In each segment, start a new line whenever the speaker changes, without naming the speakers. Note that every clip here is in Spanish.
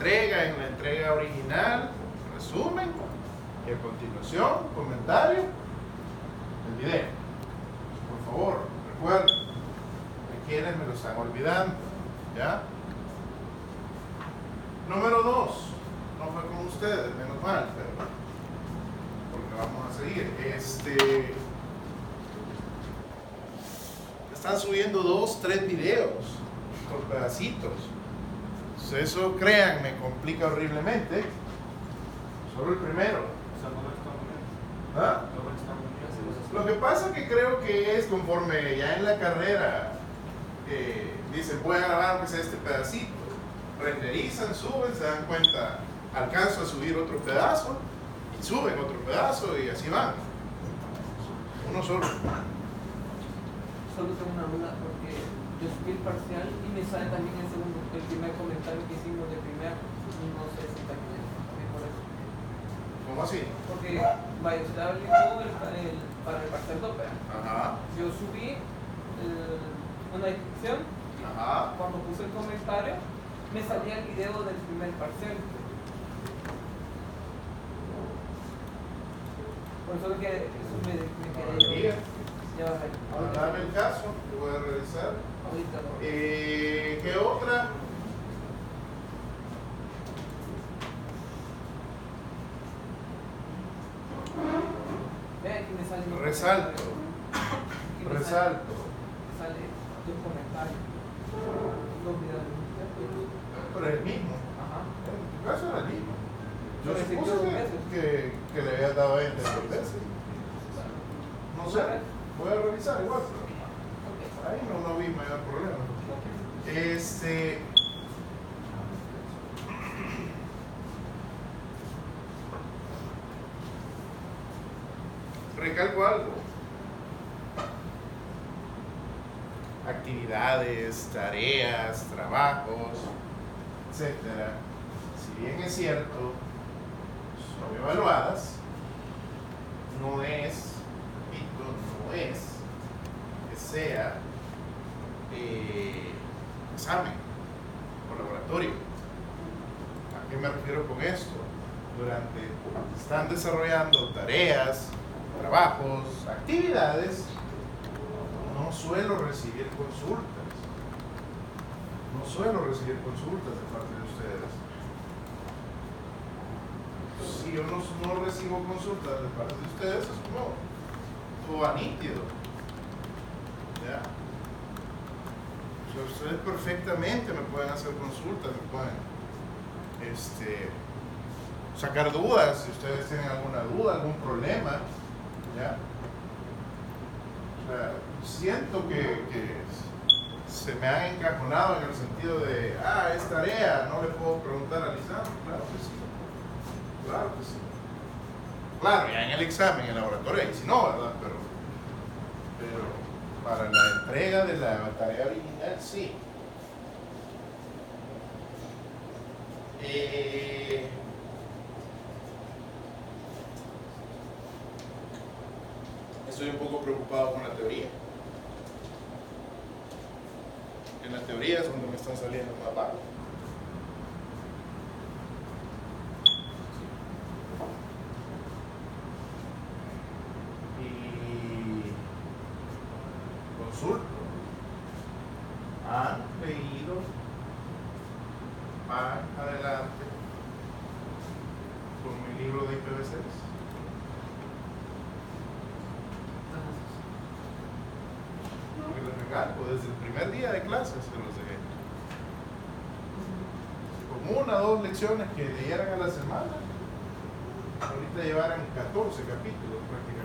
entrega, en la entrega original, resumen, y a continuación, comentario, el video. Por favor, recuerden, hay quienes me lo están olvidando, ¿ya? Número 2, no fue con ustedes, menos mal, pero porque vamos a seguir. Están subiendo 2, 3 videos por pedacitos. Entonces, eso, créanme, complica horriblemente. Solo el primero. ¿Ah? Lo que pasa es que creo que es conforme ya en la carrera dicen, voy a grabar aunque sea este pedacito, renderizan, suben, se dan cuenta, alcanzo a subir otro pedazo y suben otro pedazo y así van. Uno solo.
Solo tengo una duda porque yo subí el parcial y me sale también el primer comentario que hicimos de primera, no sé si también es por eso.
¿Cómo así?
Porque vaya, usted habló para el parcial doble.
Ajá.
Yo subí una descripción.
Ajá.
Cuando puse el comentario, me salía el video del primer parcial. Por eso que eso me quedé yo. Ya vas ahí.
Ahora dame el caso, que voy a revisar.
Ahorita no.
¿Qué otra?
Ve, aquí me sale.
Resalto.
Aquí me
Resalto.
Sale un comentario. Dos videos.
Pero es el mismo.
Ajá.
En tu caso era el mismo. Yo
Pero
supuse
dos veces.
que le habías dado a ente dos veces. No sé, voy a revisar igual, pero ahí no vi mayor problema. Recalco algo. Actividades, tareas, trabajos, etcétera. Si bien es cierto, son evaluadas, no es que sea examen o laboratorio. ¿A qué me refiero con esto? Están desarrollando tareas, trabajos, actividades, no suelo recibir consultas. No suelo recibir consultas de parte de ustedes. Si yo no recibo consultas de parte de ustedes, es como todo nítido. ¿Ya? O sea, ustedes perfectamente me pueden hacer consultas, me pueden sacar dudas, si ustedes tienen alguna duda, algún problema. ¿Ya? O sea, siento que se me han encajonado en el sentido de, es tarea, no le puedo preguntar a Lisandro. Claro que sí. Claro que sí. Claro, ya en el examen, en el laboratorio, y si no, ¿verdad? Pero para la entrega de la tarea original, sí. Estoy un poco preocupado con la teoría. En la teoría es donde me están saliendo más bajas. Consulto. Han leído más adelante con mi libro de IPv6. Porque les recalco, desde el primer día de clases se los dejé. Con 1 o 2 lecciones que leyeran a la semana, ahorita llevaran 14 capítulos prácticamente.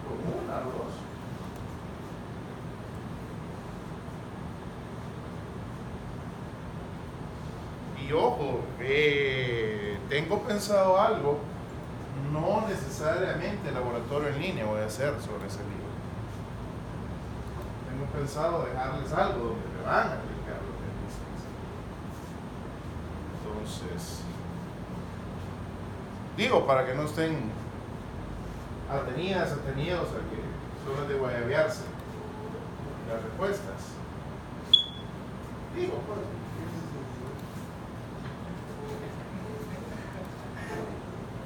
Con 1 o 2. Y ojo, tengo pensado algo, no necesariamente laboratorio en línea voy a hacer sobre ese libro. Tengo pensado dejarles algo donde me van a aplicar lo que dicen. Entonces, digo, para que no estén atenidos a que solo es de guayabearse las respuestas. Digo, pues.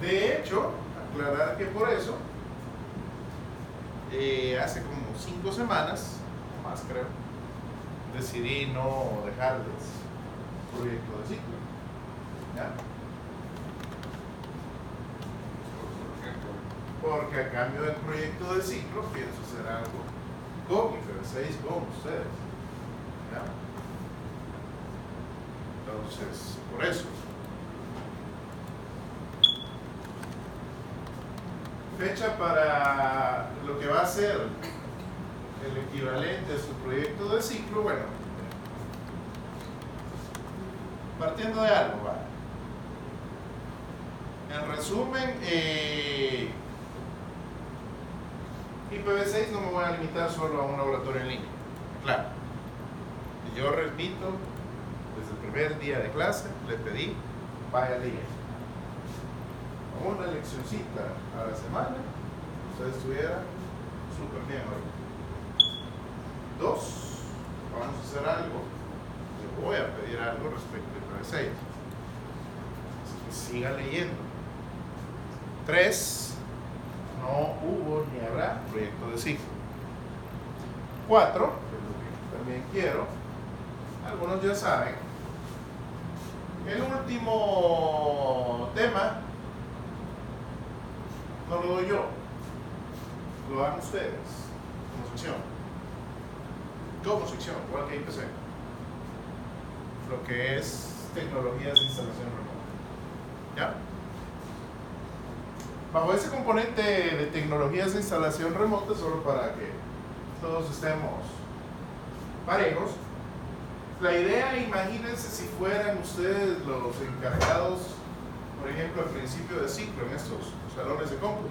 De hecho, aclarar que por eso, hace como 5 semanas, o más creo, decidí no dejarles proyecto de ciclo. ¿Ya? Porque a cambio del proyecto de ciclo pienso hacer algo con IPv6 con ustedes. ¿Ya? Entonces, por eso. Fecha para lo que va a ser el equivalente a su proyecto de ciclo, bueno, partiendo de algo, ¿vale? En resumen, IPv6 no me voy a limitar solo a un laboratorio en línea, claro. Y yo repito, desde el primer día de clase, le pedí, vaya leyendo. Una leccioncita a la semana, ustedes estuvieran súper bien hoy. 2, vamos a hacer algo, le voy a pedir algo respecto a IPv6. Así que siga leyendo. 3, no hubo ni habrá proyecto de ciclo. 4, que es lo que también quiero, algunos ya saben, el último tema no lo doy yo, lo dan ustedes como sección, igual que IPC, lo que es tecnologías de instalación remota. ¿Ya? Bajo ese componente de tecnologías de instalación remota, solo para que todos estemos parejos, la idea, imagínense si fueran ustedes los encargados, por ejemplo, al principio de ciclo en estos salones de cómputo.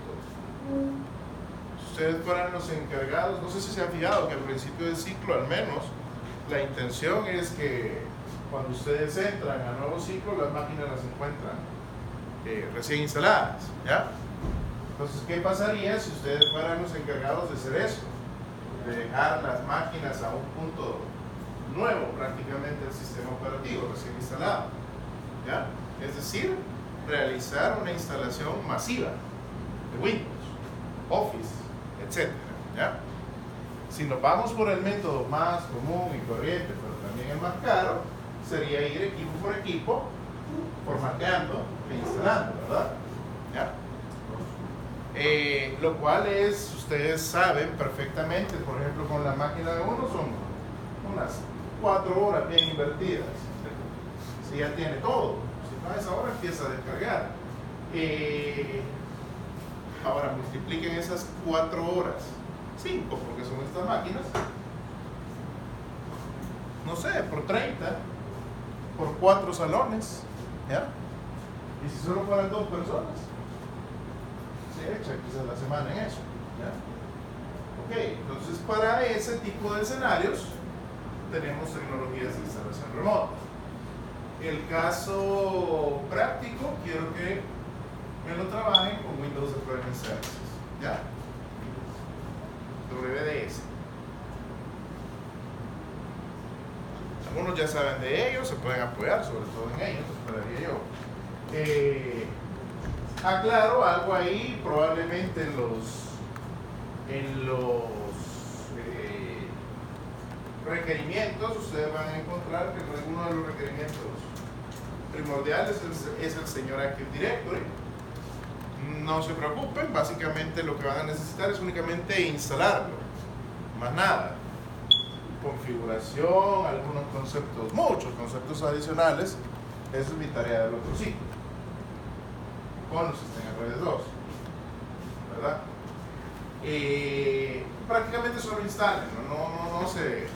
Si ustedes fueran los encargados, no sé si se han fijado que al principio del ciclo, al menos, la intención es que cuando ustedes entran al nuevo ciclo, las máquinas las encuentran recién instaladas, ¿ya? Entonces, ¿qué pasaría si ustedes fueran los encargados de hacer eso? De dejar las máquinas a un punto nuevo prácticamente del sistema operativo recién instalado, ¿ya? Es decir, realizar una instalación masiva de Windows, Office, etc. ¿Ya? Si nos vamos por el método más común y corriente, pero también el más caro, sería ir equipo por equipo, formateando e instalando, ¿verdad? ¿Ya? Lo cual es, ustedes saben perfectamente, por ejemplo, con la máquina de uno son unas 4 horas bien invertidas. Si ya tiene todo, si no a esa hora empieza a descargar. Ahora multipliquen esas 4 horas, 5 porque son estas máquinas, no sé, por 30, por 4 salones, ¿ya? Y si solo fueran 2 personas, se echa quizás la semana en eso, ¿ya? Ok, entonces para ese tipo de escenarios tenemos tecnologías de instalación remota. El caso práctico, quiero que me lo trabajen con Windows Deployment Services, ¿ya? WDS. Algunos ya saben de ellos, se pueden apoyar, sobre todo en ellos, esperaría yo. Aclaro algo ahí, probablemente en los requerimientos ustedes van a encontrar que uno de los requerimientos primordiales es el señor Active Directory. No se preocupen, básicamente lo que van a necesitar es únicamente instalarlo, más nada. Configuración, algunos conceptos, muchos conceptos adicionales, esa es mi tarea del otro ciclo, con los sistemas redes 2, ¿verdad? Prácticamente solo instalen, no se...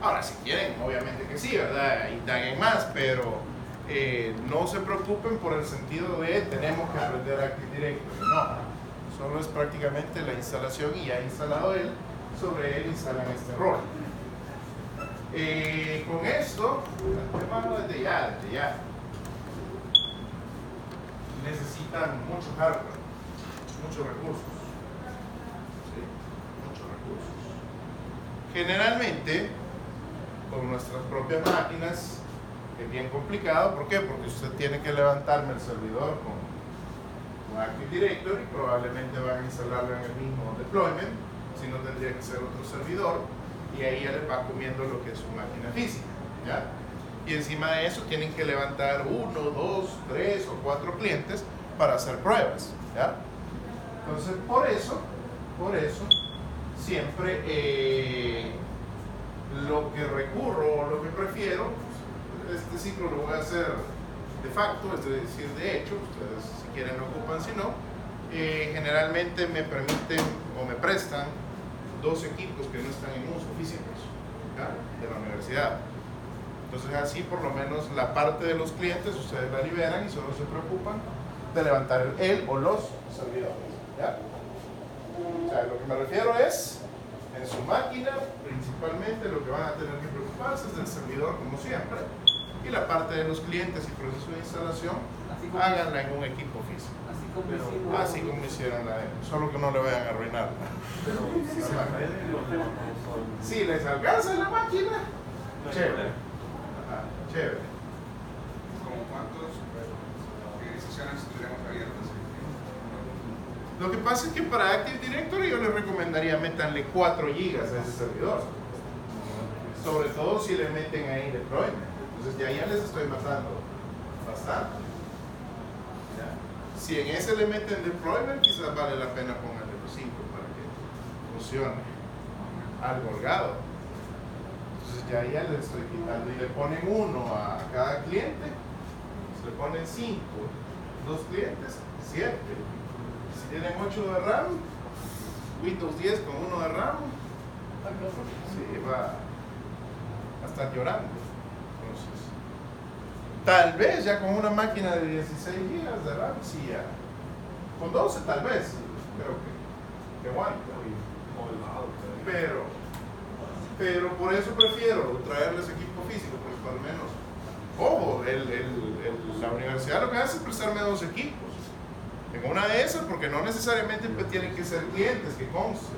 Ahora, si quieren, obviamente que sí, ¿verdad? Indaguen más, pero no se preocupen por el sentido de tenemos que aprender Active Directory, no. Solo es prácticamente la instalación y ya instalado él, sobre él instalan este rol. Con esto, hermano, desde ya, necesitan mucho hardware, muchos recursos. ¿Sí? Muchos recursos. Generalmente, con nuestras propias máquinas, es bien complicado. ¿Por qué? Porque usted tiene que levantarme el servidor con Active Directory, probablemente van a instalarlo en el mismo deployment, si no tendría que ser otro servidor, y ahí ya les va comiendo lo que es su máquina física, ¿ya? Y encima de eso tienen que levantar 1, 2, 3 o 4 clientes para hacer pruebas, ¿ya? Entonces, por eso, siempre lo que recurro o lo que prefiero, este ciclo lo voy a hacer de facto, es decir, de hecho, ustedes si quieren lo ocupan, si no, generalmente me permiten o me prestan 2 equipos que no están en uso físicos, ¿ya? De la universidad. Entonces así por lo menos la parte de los clientes ustedes la liberan y solo se preocupan de levantar el o los servidores, ¿ya? O sea, lo que me refiero es, en su máquina, principalmente lo que van a tener que preocuparse es del servidor, como siempre, y la parte de los clientes y proceso de instalación, háganla en un equipo físico. Así como hicieron la demo, solo que no le vayan a arruinar.
Pero si se puede,
si les alcanza la máquina, chévere. Chévere.
¿Como cuántas sesiones tendríamos abiertas?
Lo que pasa es que para Active Directory yo les recomendaría métanle 4 GB a ese servidor. Sobre todo si le meten ahí deployment. Entonces ya les estoy matando bastante. ¿Ya? Si en ese le meten deployment, quizás vale la pena ponerle los 5 para que funcione algo holgado. Entonces ya les estoy quitando y le ponen 1 a cada cliente, se le ponen 5, 2 clientes, 7. Si tienen 8 de RAM, Windows 10 con 1 de RAM, sí, va a estar llorando. Entonces, tal vez ya con una máquina de 16 GB de RAM, sí, ya. Con 12 tal vez, creo que aguanta. Pero por eso prefiero traerles equipo físico, porque por lo menos, ojo, la universidad lo que hace es prestarme 2 equipos. En una de esas, porque no necesariamente tienen que ser clientes, que conste.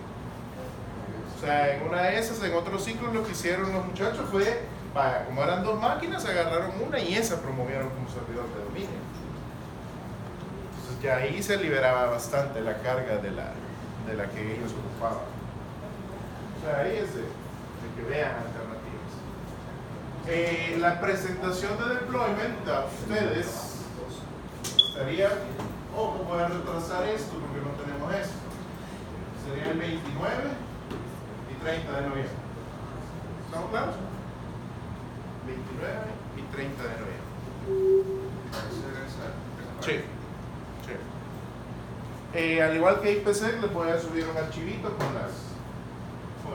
O sea, en una de esas, en otros ciclos, lo que hicieron los muchachos fue, como eran 2 máquinas, agarraron una y esa promovieron como servidor de dominio. Entonces ya ahí se liberaba bastante la carga de la que ellos ocupaban. O sea, ahí es de que vean alternativas. La presentación de deployment a ustedes estaría, ojo, voy a retrasar esto porque no tenemos esto. Sería el 29 y 30 de noviembre. ¿Estamos claros? 29 y 30 de noviembre. Sí. Al igual que IPsec, les voy a subir un archivito con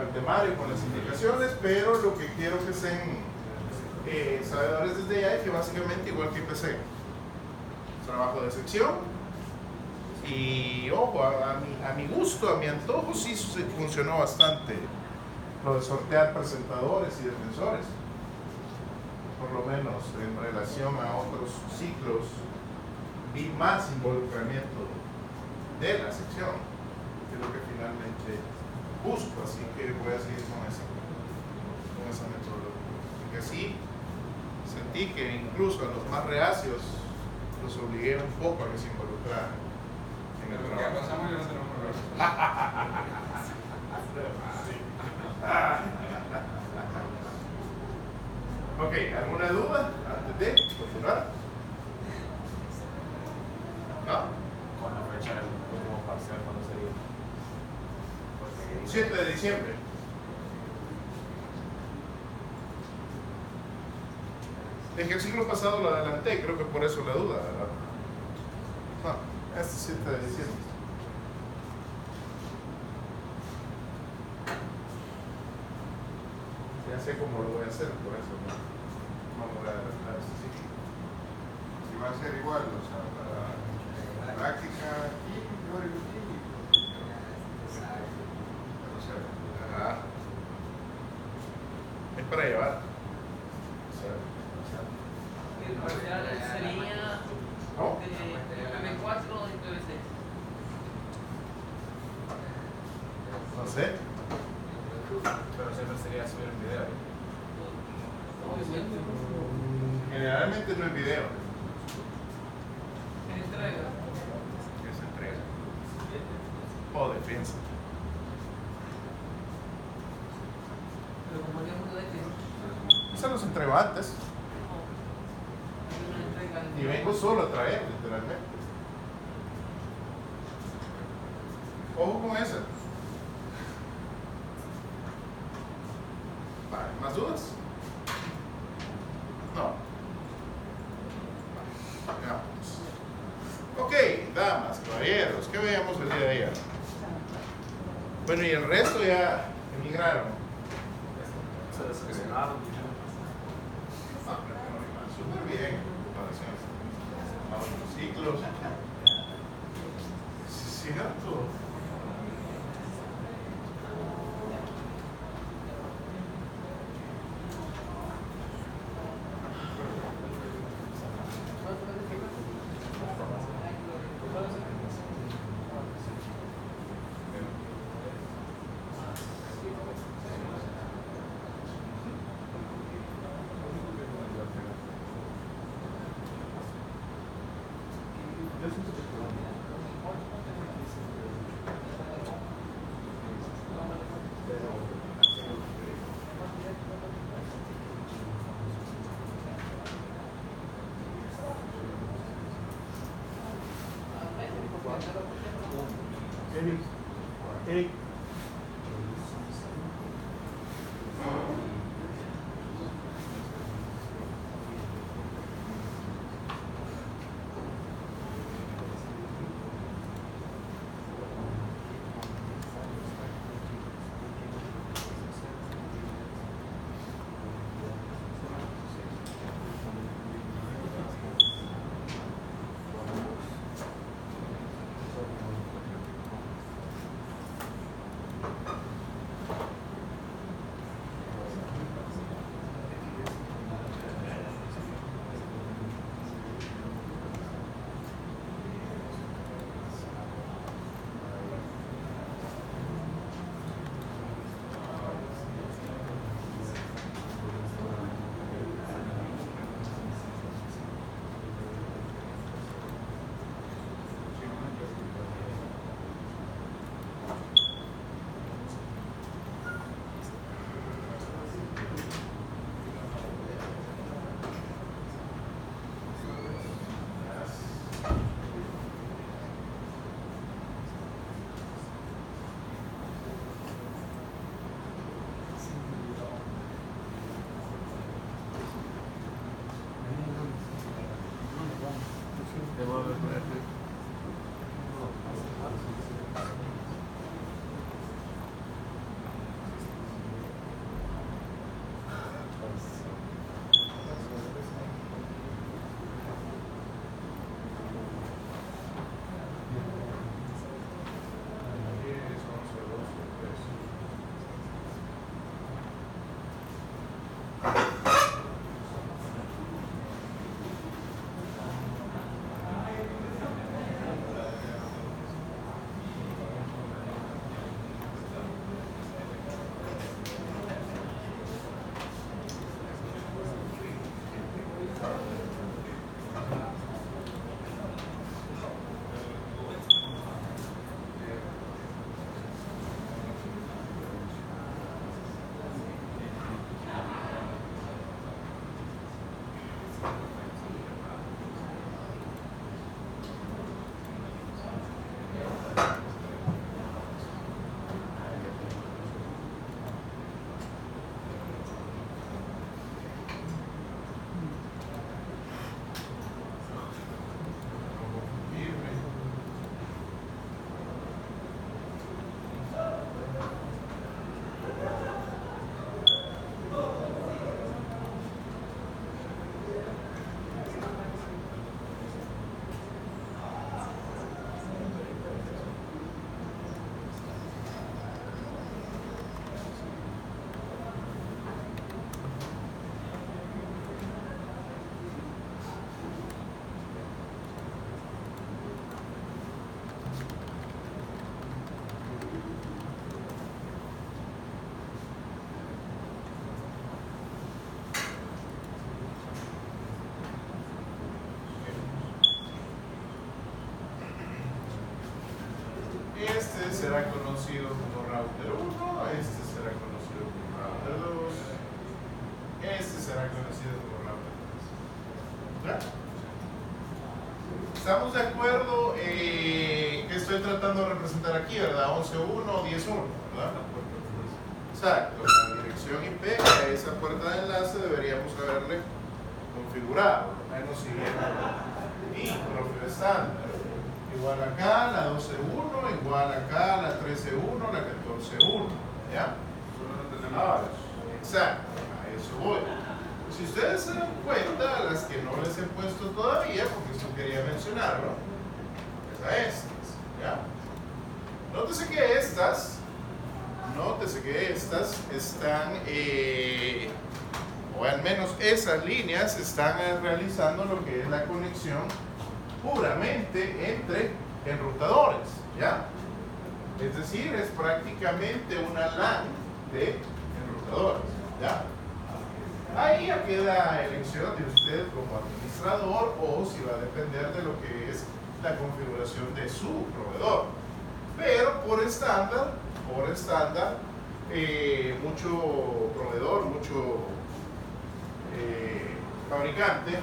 el temario, con las indicaciones, pero lo que quiero que sean sabedores desde ya es que básicamente igual que IPsec, trabajo de sección y ojo, a mi gusto, a mi antojo sí funcionó bastante lo de sortear presentadores y defensores, por lo menos en relación a otros ciclos vi más involucramiento de la sección, que es lo que finalmente busco, así que voy a seguir con esa metodología. Porque así sentí que incluso a los más reacios los obligué un poco a que se involucraran en el trabajo.
Ya pasamos y no tenemos problemas.
Ok, ¿alguna duda antes de continuar? ¿No?
con la fecha del último parcial, ¿cuándo sería?
7 de diciembre. Es que el ciclo pasado lo adelanté, creo que por eso la duda, ¿verdad? No, este 7 de diciembre. Ya sé cómo lo voy a hacer, por eso no me voy a adelantar este ciclo.
Si va a ser igual, o sea, para práctica aquí, teórico aquí.
Ajá. Es para llevar.
El parcial sería
¿No?
de M4 o de PVC.
No sé.
Pero siempre sería subir un video.
generalmente no es video.
Entrega.
Es entrega. O defensa.
Pero como yo no de que
Se los entrego antes.
una entrega.
Y vengo solo a traer, literalmente. Ojo con esa. Vale, ¿más dudas? No. Veamos. Ok, damas, caballeros, ¿qué veíamos el día de ayer? Bueno, y el resto ya emigraron.
Se decepcionaron.
Súper bien, vamos los ciclos. Sí, cierto. conocido como router 1, este será conocido como router 2, este será conocido como router 3. ¿Ya? ¿Estamos de acuerdo? ¿Qué estoy tratando de representar aquí, verdad? 11.1, 10.1, ¿verdad? Exacto, la dirección IP a esa puerta de enlace deberíamos haberle configurado, al menos siguiendo mi propio estándar. Igual acá, la 12.1, igual acá, la 13.1, la 14.1, ¿ya? Ahora, exacto, a eso voy. Si ustedes se dan cuenta, a las que no les he puesto todavía, porque esto quería mencionarlo, es a estas, ¿ya? Nótese que estas están, o al menos esas líneas están realizando lo que es la conexión puramente entre enrutadores, ¿ya? Es decir, es prácticamente una LAN de enrutadores, ¿ya? Ahí ya queda elección de usted como administrador o si va a depender de lo que es la configuración de su proveedor. Pero por estándar, mucho proveedor, mucho fabricante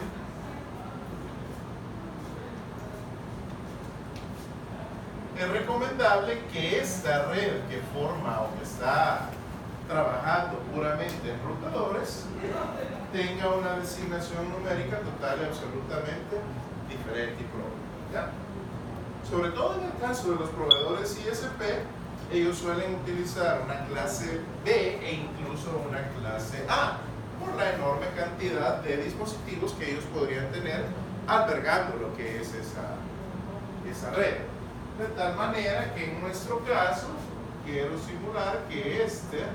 es recomendable que esta red que forma o que está trabajando puramente en enrutadores tenga una designación numérica total y absolutamente diferente y propia, ¿ya? Sobre todo en el caso de los proveedores ISP, ellos suelen utilizar una clase B e incluso una clase A por la enorme cantidad de dispositivos que ellos podrían tener albergando lo que es esa red. De tal manera que en nuestro caso, quiero simular que este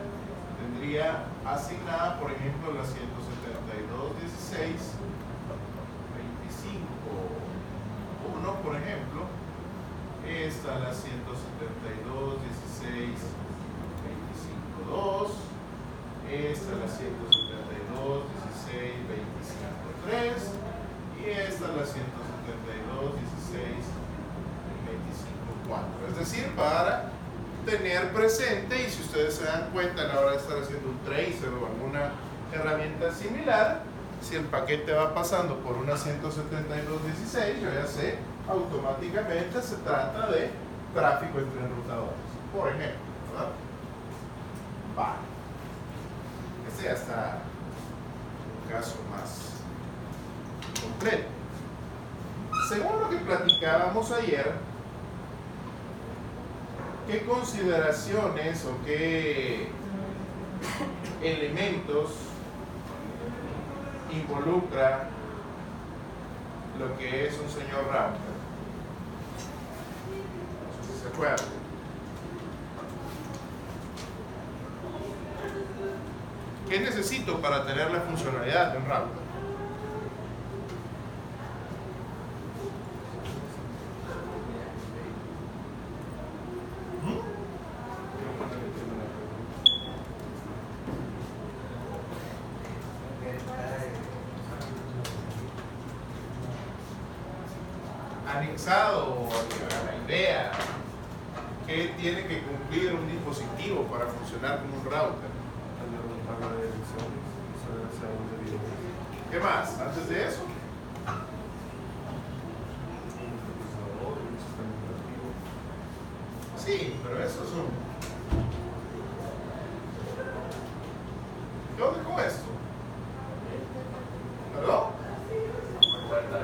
tendría asignada, por ejemplo, la 172.16.25.1, por ejemplo. Esta la 172.16.25.2. Esta la 172.16.25.3. Y esta la 172.16.25.4. Es decir, para tener presente, y si ustedes se dan cuenta a la hora de estar haciendo un tracer o alguna herramienta similar, si el paquete va pasando por una 172.16, yo ya sé, automáticamente se trata de tráfico entre enrutadores, por ejemplo, ¿verdad? Vale. Este ya está un caso más completo. Según lo que platicábamos ayer, ¿qué consideraciones o qué elementos involucra lo que es un señor router? No sé si se acuerdan. ¿Qué necesito para tener la funcionalidad de un router? Anexado a la idea que tiene que cumplir un dispositivo para funcionar como un router. ¿Qué más? Antes de eso, sí, pero eso es un... ¿Qué onda con esto? ¿Perdón?
Puerta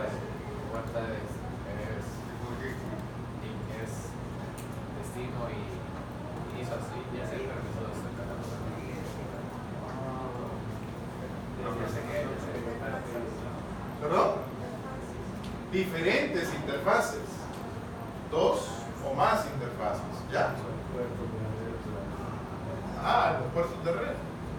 es destino y hizo así, ya sé el permiso de este canal.
¿Perdón? Diferentes interfaces. Dos o más interfaces. ¿Ya? Los puertos de red.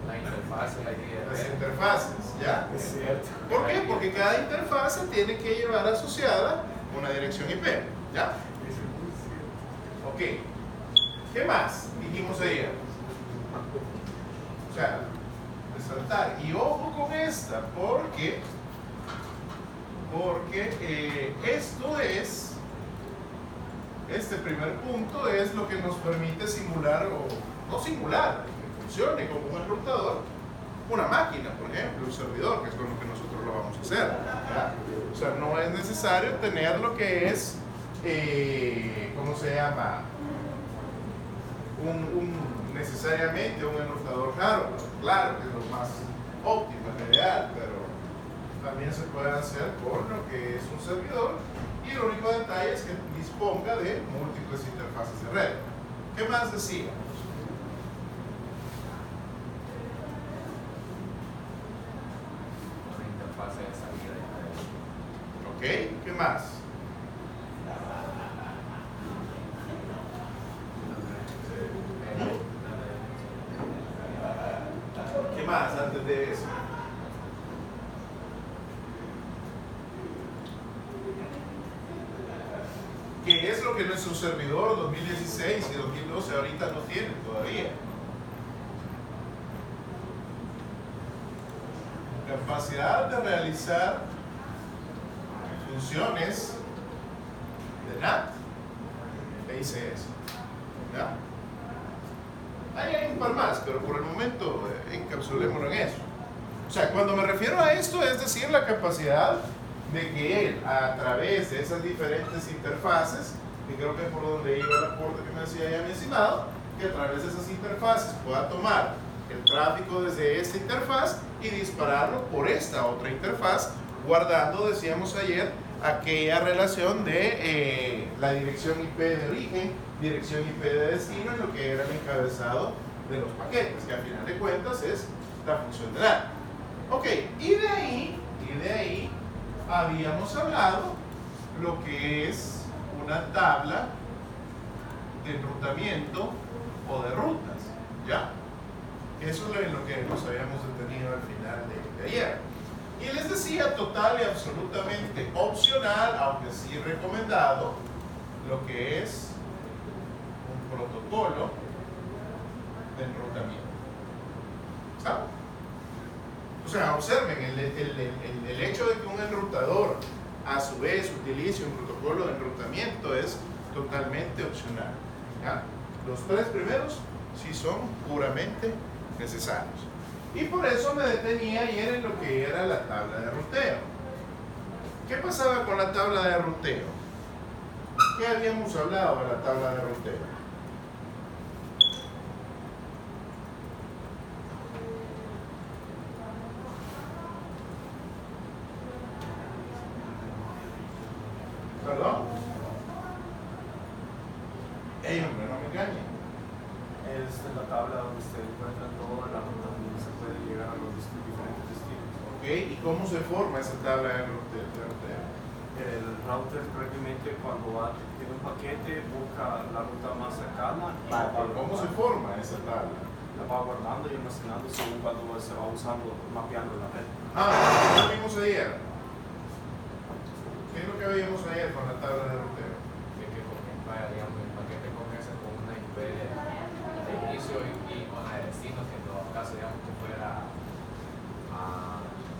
La interfaz, la idea.
Las interfaces, ¿ya?
Es cierto.
¿Por qué? Porque cada interfase tiene que llevar asociada una dirección IP, ¿ya? Ok. ¿Qué más dijimos ayer? O sea, resaltar. Y ojo con esta, porque este primer punto es lo que nos permite simular, o no simular, que funcione como un enrutador, una máquina, por ejemplo, un servidor, que es con lo que nosotros lo vamos a hacer. ¿Ya? O sea, no es necesario tener lo que es, ¿cómo se llama? Necesariamente un enrutador caro. Claro que es lo más óptimo, es lo ideal, pero también se puede hacer con lo que es un servidor, y el único detalle es que disponga de múltiples interfaces de red. ¿Qué más decíamos?
Una interfaz de salida diferente.
¿Ok? ¿Qué más? ¿Qué más antes de eso? ¿Qué es lo que nuestro servidor 2016 y 2012 ahorita no tienen todavía? Capacidad de realizar funciones de NAT e ICS. ¿Ya? Ahí hay un par más, pero por el momento encapsulémonos en eso. O sea, cuando me refiero a esto, es decir, la capacidad de que él, a través de esas diferentes interfaces, y creo que es por donde iba el aporte que me hacía ya mi estimado, que a través de esas interfaces pueda tomar el tráfico desde esta interfaz y dispararlo por esta otra interfaz, guardando, decíamos ayer, aquella relación de la dirección IP de origen, dirección IP de destino, en lo que era el encabezado de los paquetes, que al final de cuentas es la función de NAT. Ok, y de ahí habíamos hablado lo que es una tabla de enrutamiento o de rutas, ¿ya? Eso es en lo que nos habíamos detenido al final de ayer. Y les decía, total y absolutamente opcional, aunque sí recomendado, lo que es un protocolo de enrutamiento. ¿Saben? O sea, observen, el hecho de que un enrutador a su vez utilice un protocolo de enrutamiento es totalmente opcional. ¿Ya? Los tres primeros sí son puramente necesarios. Y por eso me detenía ayer en lo que era la tabla de ruteo. ¿Qué pasaba con la tabla de ruteo? ¿Qué habíamos hablado de la tabla de ruteo? ¿Perdón? Ey, hombre, no me engañen.
Es la tabla donde se encuentra toda la ruta donde se puede llegar a los diferentes destinos.
Ok, ¿y cómo se forma esa tabla de ruteo?
El router prácticamente cuando tiene un paquete busca la ruta más cercana y
¿Cómo se forma esa tabla?
la va guardando y almacenando según cuando se va usando, mapeando la red.
¿Qué vimos ayer? ¿Qué es lo que veíamos ayer con la tabla de ruteo?
De que vaya, digamos, el paquete comienza con una IP de inicio y con la de destino, que en todo caso, digamos, que fuera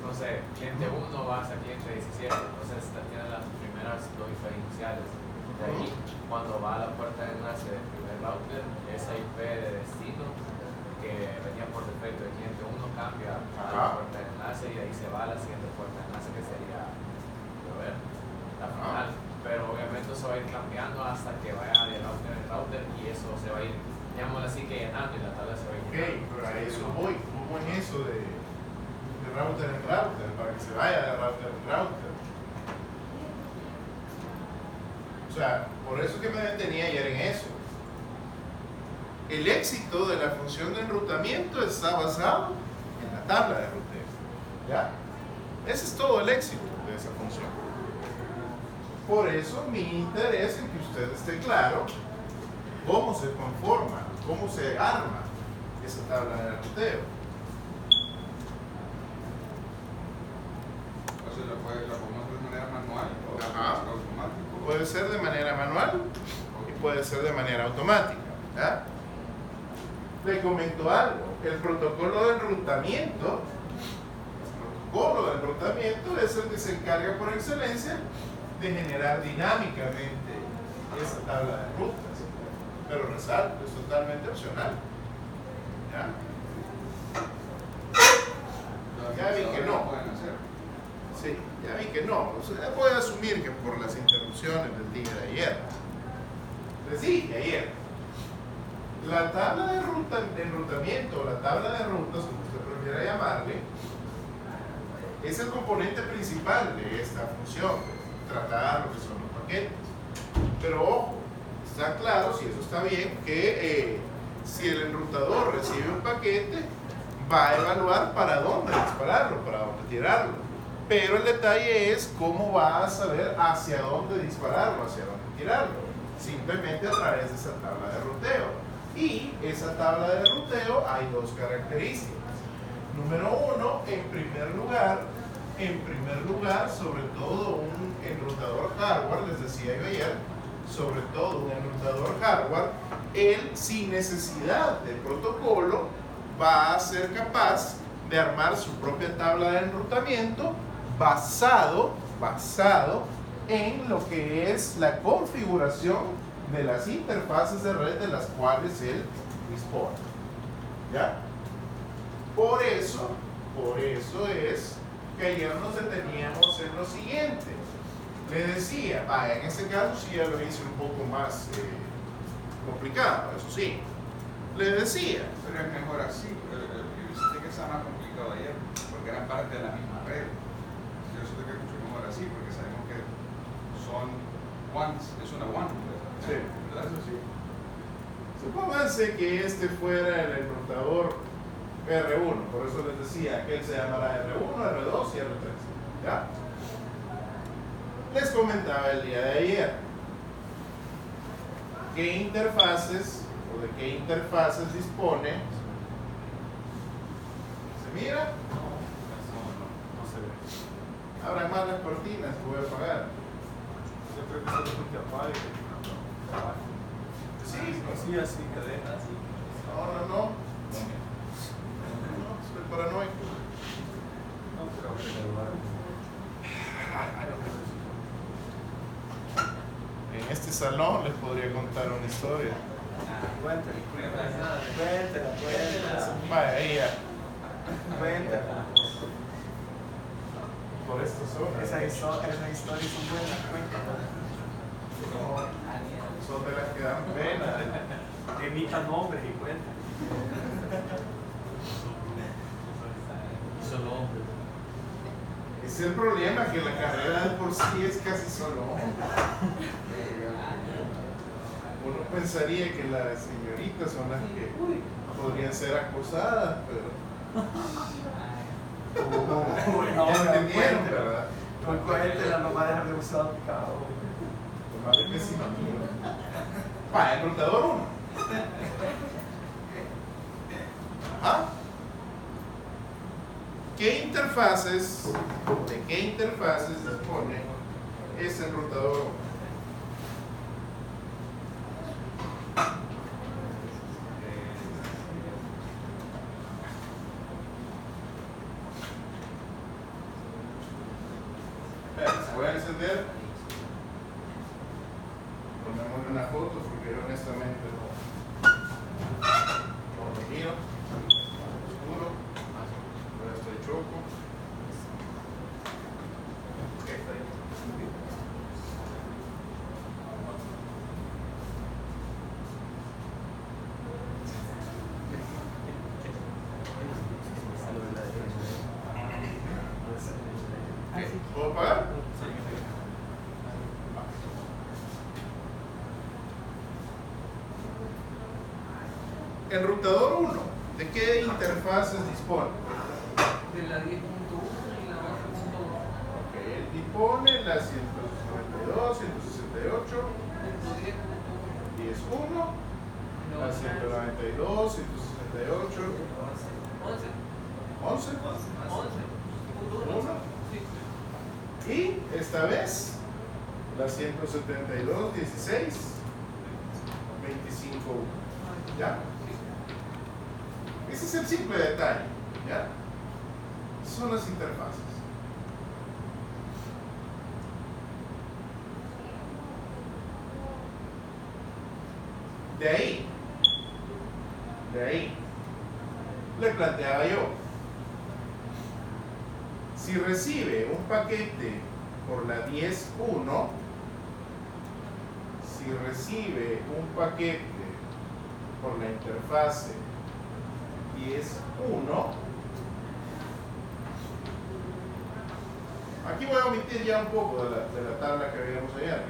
no sé, cliente 1 va hasta cliente 17, entonces tiene las primeras dos IP iniciales. De ahí, cuando va a la puerta de enlace del primer router, esa IP de destino que venía por defecto del cliente 1 cambia a la puerta de enlace y de ahí se va a la siguiente puerta de enlace, que sería la final. Pero obviamente eso va a ir cambiando hasta que vaya de router en router y eso se va a ir, llamémoslo así, que llenando y la tabla se va a ir llenando.
Ok, pero a eso voy. ¿Cómo es eso de router en router? Para que se vaya de router en router. O sea, por eso que me detenía ayer en eso. El éxito de la función de enrutamiento está basado en la tabla de ruteo. ¿Ya? Ese es todo el éxito de esa función. Por eso mi interés en que usted esté claro cómo se conforma, cómo se arma esa tabla de ruteo.
O sea, la podemos hacer de manera manual o automática.
Puede ser de manera manual y puede ser de manera automática. ¿Ya? Le comento algo. El protocolo de enrutamiento es el que se encarga por excelencia de generar dinámicamente esa tabla de rutas. Pero resalto, es totalmente opcional. ¿Ya? Ya vi que no.
Pueden hacer.
Sí, ya vi que no. O sea, voy a asumir que por las interrupciones del día de ayer. Les dije ayer, la tabla de enrutamiento, o la tabla de rutas, como usted prefiera llamarle, es el componente principal de esta función, de tratar lo que son los paquetes. Pero ojo, está claro, si eso está bien, que si el enrutador recibe un paquete, va a evaluar para dónde dispararlo, para dónde tirarlo. Pero el detalle es cómo va a saber hacia dónde dispararlo, hacia dónde tirarlo. Simplemente a través de esa tabla de ruteo. Y esa tabla de ruteo hay dos características. Número uno, en primer lugar, sobre todo un enrutador hardware, les decía yo ayer, sobre todo un enrutador hardware, él sin necesidad de protocolo va a ser capaz de armar su propia tabla de enrutamiento basado en lo que es la configuración de las interfaces de red de las cuales él dispone. ¿Ya? Por eso es que ayer nos deteníamos en lo siguiente. Le decía, en este caso sí ya lo hice un poco más complicado, eso sí. Le decía.
Pero es mejor así. Yo sé que estaba más complicado ayer, porque eran parte de la misma red. Yo siento que es mucho mejor así, porque sabemos que son ones, es una one.
Sí,
¿Verdad?
eso sí. Supónganse que este fuera el enrutador R1, por eso les decía que él se llamará R1, R2 y R3. ¿Ya? Les comentaba el día de ayer qué interfaces o de qué interfaces dispone. ¿Se mira?
No se ve.
Habrá más las cortinas que voy a apagar.
Yo creo que solo porque apague.
Sí,
Así, así, cadena, así.
no, soy paranoico.
No, pero
En este salón les podría contar una historia.
Cuéntala.
Vaya, ahí ya.
Cuéntala.
Por esta zona.
Esas historias son buenas, cuéntala.
Son de las que dan pena.
Emita nombres y cuenta.
Solo hombres.
Ese es el problema, que la carrera de por sí es casi solo hombre. Uno pensaría que las señoritas son las que podrían ser acosadas, pero ya entendieron, ¿verdad?
Pues cuéntela, no va a dejar de usar picado.
Lo malo es que sí, enrutador 1. Ajá. ¿De qué interfaces dispone ese enrutador 1? Voy a encender. Ponemos una foto porque yo honestamente no lo miro. Oscuro. Ahora estoy choco. ¿Puedo apagar? Enrutador 1, ¿de qué interfaces dispone?
De la 10.1 y la 11.2.
Él dispone la 192, 168, 10.1, la 192, 168, 11, 1. Y esta vez la 172, 16, 25, 1. ¿Ya? Ese es el simple detalle. ¿Ya? Son las interfaces. De ahí, le planteaba yo, si recibe un paquete por la 10.1, si recibe un paquete por la interfase 10.1, aquí voy a omitir ya un poco de la tabla que habíamos allá,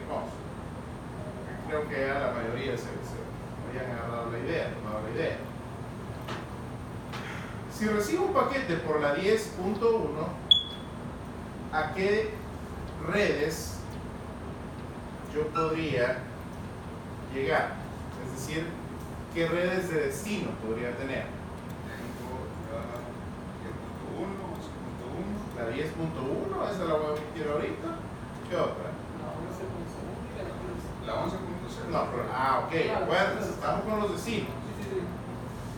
creo que ya la mayoría se habían agarrado la idea, tomado la idea. Si recibo un paquete por la 10.1, ¿a qué redes yo podría llegar? Es decir, ¿qué redes de destino podría tener? La 10.1, esa la voy a omitir ahorita. ¿Qué otra?
La 11.0.
No, pero, ok, acuérdense, estamos con los vecinos.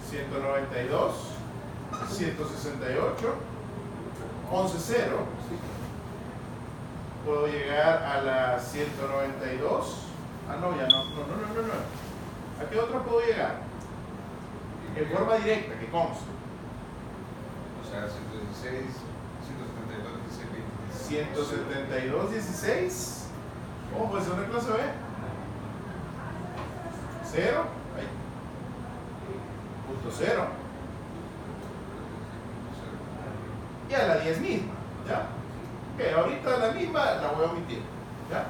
192, 168, 11.0. Puedo llegar a la 192. Ah, no, ya no. ¿A qué otra puedo llegar? En forma directa, que conste.
O sea, 116,
172, 16. Oh, pues es una clase B. 0. Ahí. Punto 0. Y a la 10 misma. ¿Ya? Ok, ahorita la misma la voy a omitir. ¿Ya?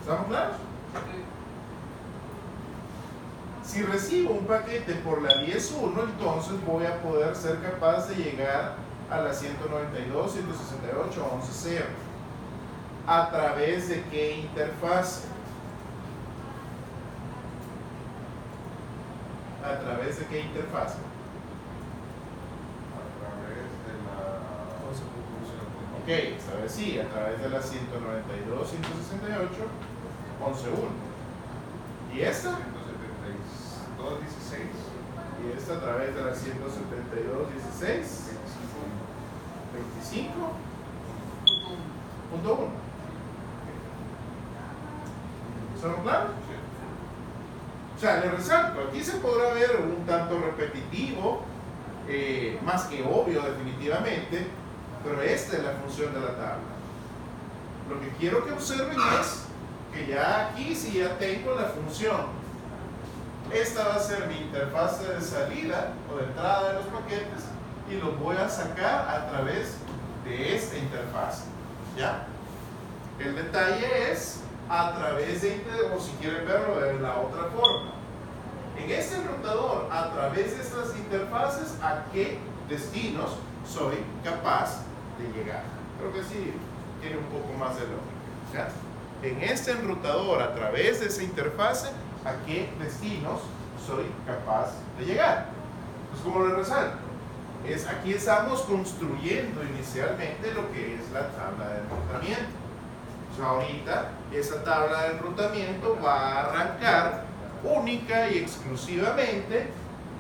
¿Estamos claros? Si recibo un paquete por la 10.1, entonces voy a poder ser capaz de llegar a la 192, 168, 11.0. ¿A través de qué interfase? ¿A través de qué interfase? Ok, esta vez sí, a través de la 192, 168, 11.1. ¿Y esta?
172.16.
Y esta a través de la 172.16, 25.1. ¿Estamos claros? O sea, le resalto, aquí se podrá ver un tanto repetitivo, más que obvio definitivamente, pero esta es la función de la tabla. Lo que quiero que observen es que ya aquí sí ya tengo la función. Esta va a ser mi interfase de salida o de entrada de los paquetes y los voy a sacar a través de esta interfase. ¿Ya? El detalle es a través de, o si quieren verlo de la otra forma, en este enrutador, a través de estas interfaces, ¿a qué destinos soy capaz de llegar? Creo que sí tiene un poco más de lógica. ¿Ya? En este enrutador, a través de esa interfase, ¿a qué destinos soy capaz de llegar? Pues como les resalto, aquí estamos construyendo inicialmente lo que es la tabla de enrutamiento. Ahorita esa tabla de enrutamiento va a arrancar única y exclusivamente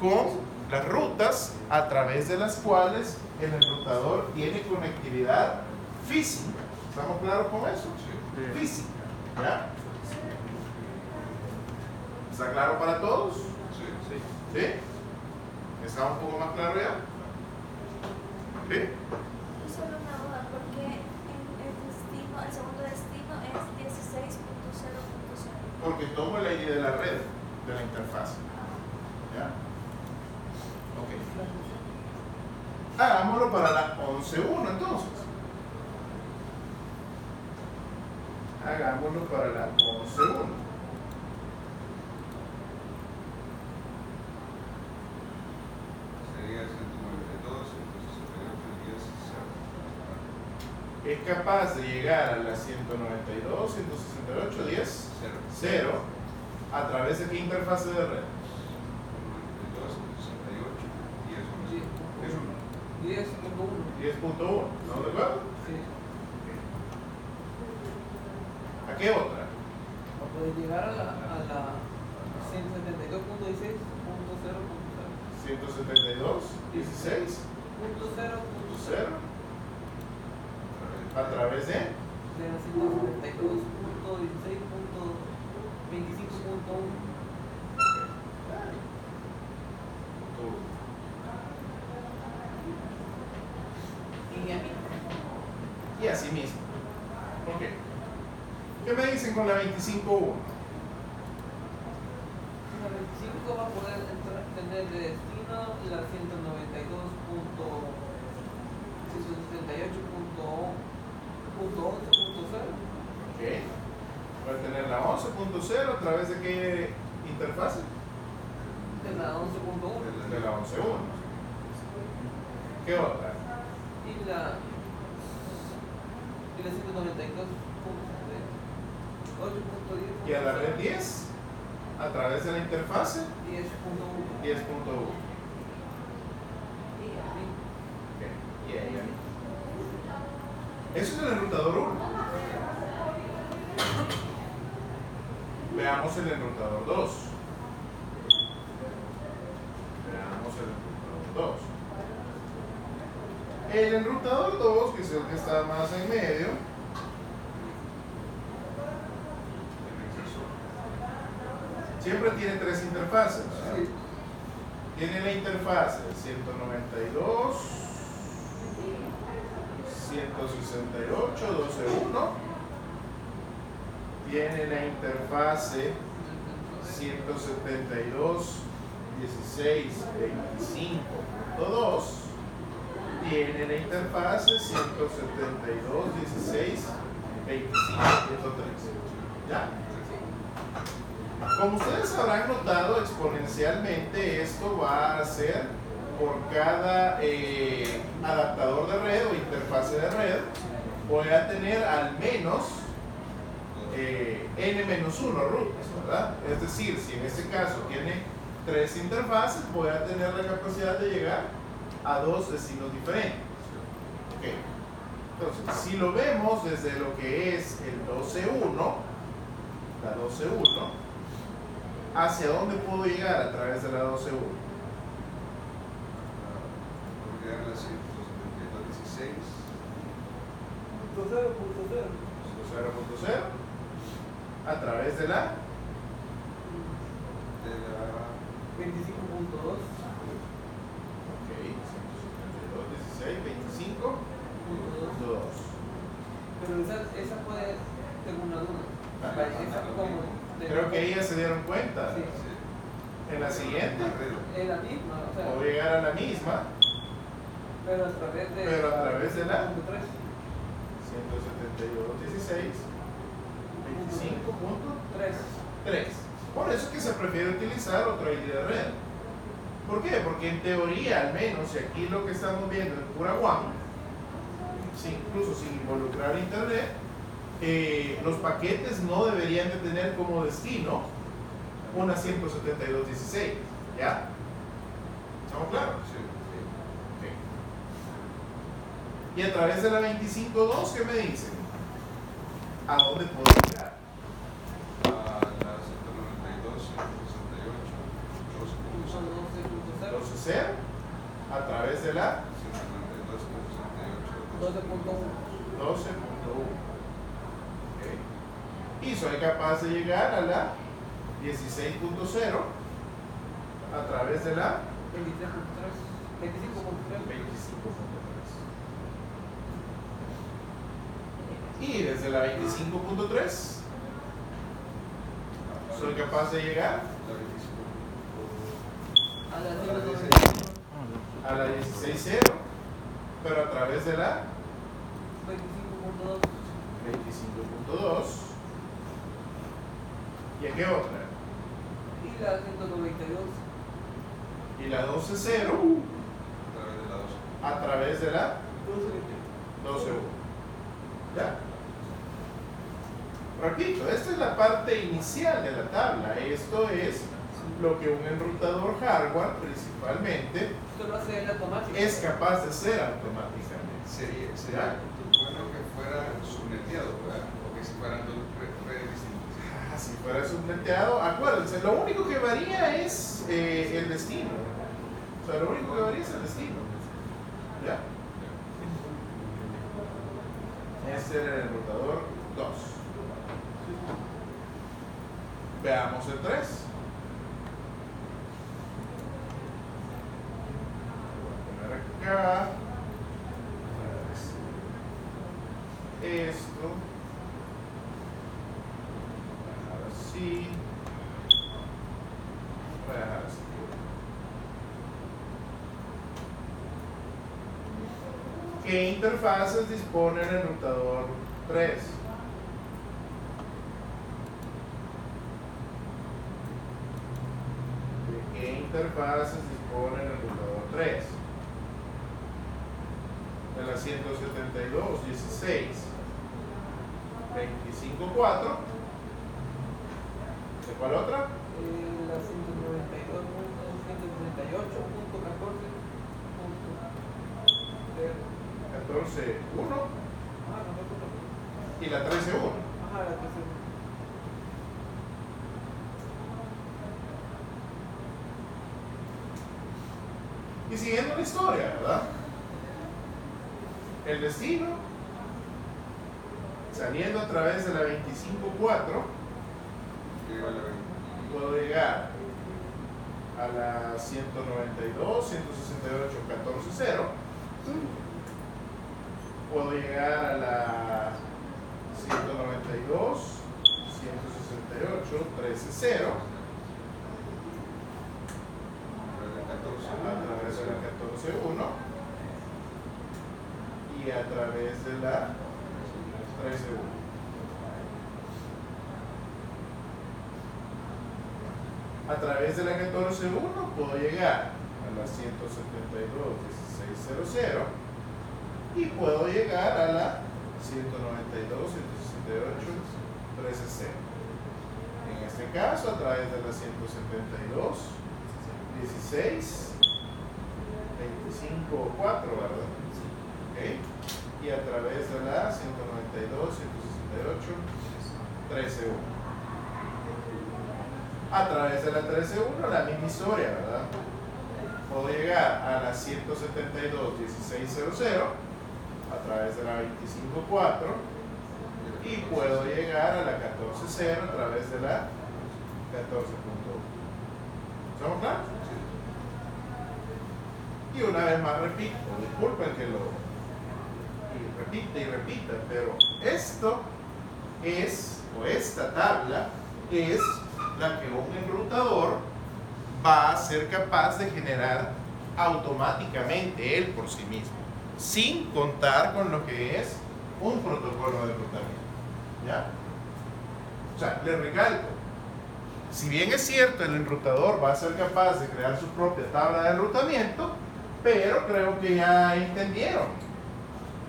con las rutas a través de las cuales el enrutador tiene conectividad física. ¿Estamos claros con eso? Sí. Física. ¿Ya? ¿Está claro para todos?
Sí.
¿Sí? ¿Está un poco más claro ya? ¿Sí?
Solo una duda, porque el segundo destino es 16.0.0.
Porque tomo el ID de la red, de la interfaz. ¿Ya? Ok. Hagámoslo para la 11.1 entonces. Hagámoslo para la 11.1.
Sería 192, 168, 10, 0.
Es capaz de llegar a la 192, 168, 10, 0 a través de qué interfase de red?
92, 68, 10,
10.1.
10.1. ¿No de acuerdo?
Sí.
¿A qué otra?
Para poder llegar a la 172.16.0.0.
172, 16,
0.0.
a través de
De la 172.16.0.0. 25.1.
Y así mismo. Ok. ¿Qué me dicen con la 25.1?
La 25 va a poder tener de destino la 192.678.11.0.
Ok. Va a tener la 11.0 a través de qué interfase?
De la 11.1.
De la 11.1. ¿Qué otra?
Y la 192.8.10.
Y a la red 10 a través de la interfase
10.1.
10.1. Okay. Eso es el enrutador 1. Veamos el enrutador 2. Veamos el enrutador 2. El enrutador 2, que es el que está más en medio, siempre tiene 3 interfaces, ¿verdad?
Sí.
Tiene la interfase 192, 168, 12.1. Tiene la interfase 172, 16, 25.2. Tiene la interfase 172, 16, 25.3. ¿Ya? Como ustedes habrán notado, exponencialmente esto va a ser por cada adaptador de red o interfase de red, voy a tener al menos n-1 rutas, ¿verdad? Es decir, si en este caso tiene 3 interfaces, voy a tener la capacidad de llegar a 2 destinos diferentes. Okay. Entonces, si lo vemos desde lo que es el 12.1, la 12.1, ¿hacia dónde puedo llegar a través de la 12.1?
Llegar a la 172.16.
0.0 a través de la
De la
25.2.
ok, 172, 16, 25.2.
Pero esa puede tener una duda.
Ajá.
Esa como
Creo que ahí ya se dieron cuenta.
Sí.
En la siguiente
Es la misma, o sea,
puedo llegar a la misma,
pero a través de
pero a través de la
3.
172, 16, 25.3.
3.
Por eso es que se prefiere utilizar otra ID de red. ¿Por qué? Porque en teoría, al menos, y aquí lo que estamos viendo es pura WAN, incluso sin involucrar internet, los paquetes no deberían de tener como destino una 172.16. ¿Ya? ¿Estamos claros?
Sí.
Ok. Y a través de la 25.2, ¿qué me dicen? ¿A dónde puedo llegar?
A la 192, 168, 12.0.
12.0 a través de la
12.1.
12.1. Okay. Y soy capaz de llegar a la 16.0 a través de la
23.3. 25.3.
25.3. Y desde la 25.3 soy capaz de llegar
A la 192.
a la 16.0, pero a través de la
25.2.
25.2. ¿Y a qué otra?
Y la 192.
Y la 12.0
A través de la 12.
a través de la 12.1. ¿Ya? Repito, esta es la parte inicial de la tabla. Esto es lo que un enrutador hardware principalmente
Esto lo hace él automático.
es capaz de hacer automáticamente.
Sería bueno que fuera subneteado, ¿verdad? O que si fueran dos redes distintas.
Si fuera subneteado, acuérdense, lo único que varía es el destino. O sea, lo único que varía es el destino. ¿Ya? Este era el enrutador 2. Veamos el 3. Voy a poner acá. Esto. Ahora sí. Voy a dejar así. ¿Qué interfaces dispone el enrutador 3? ¿De qué interfaces dispone el enrutador 3? De la 172.16, 25.4. ¿De cuál otra?
La
14.1 y la 13.1.
Ajá, la 13.1.
Y siguiendo la historia, ¿verdad? El destino, saliendo a través de la 25.4, puedo llegar a la 192, 168, 14.0. Puedo llegar a la 192, 168, 13.0. A través de la 14.1 y a través de la 13.1. A través de la 14.1 puedo llegar a la 172.16.00 y puedo llegar a la 192, 168, 13.0. En este caso, a través de la 172, 16, 25.4, ¿verdad? ¿Okay? Y a través de la 192, 168, 13.1. A través de la 13.1, la misma historia, ¿verdad? Puedo llegar a la 172, 16.00 a través de la 25.4 y puedo llegar a la 14.0 a través de la 14.1. ¿Estamos claros? Y una vez más repito, disculpen que lo repita, pero esto es, o esta tabla es la que un enrutador va a ser capaz de generar automáticamente él por sí mismo, sin contar con lo que es un protocolo de enrutamiento. ¿Ya? O sea, le recalco, si bien es cierto el enrutador va a ser capaz de crear su propia tabla de enrutamiento, pero creo que ya entendieron.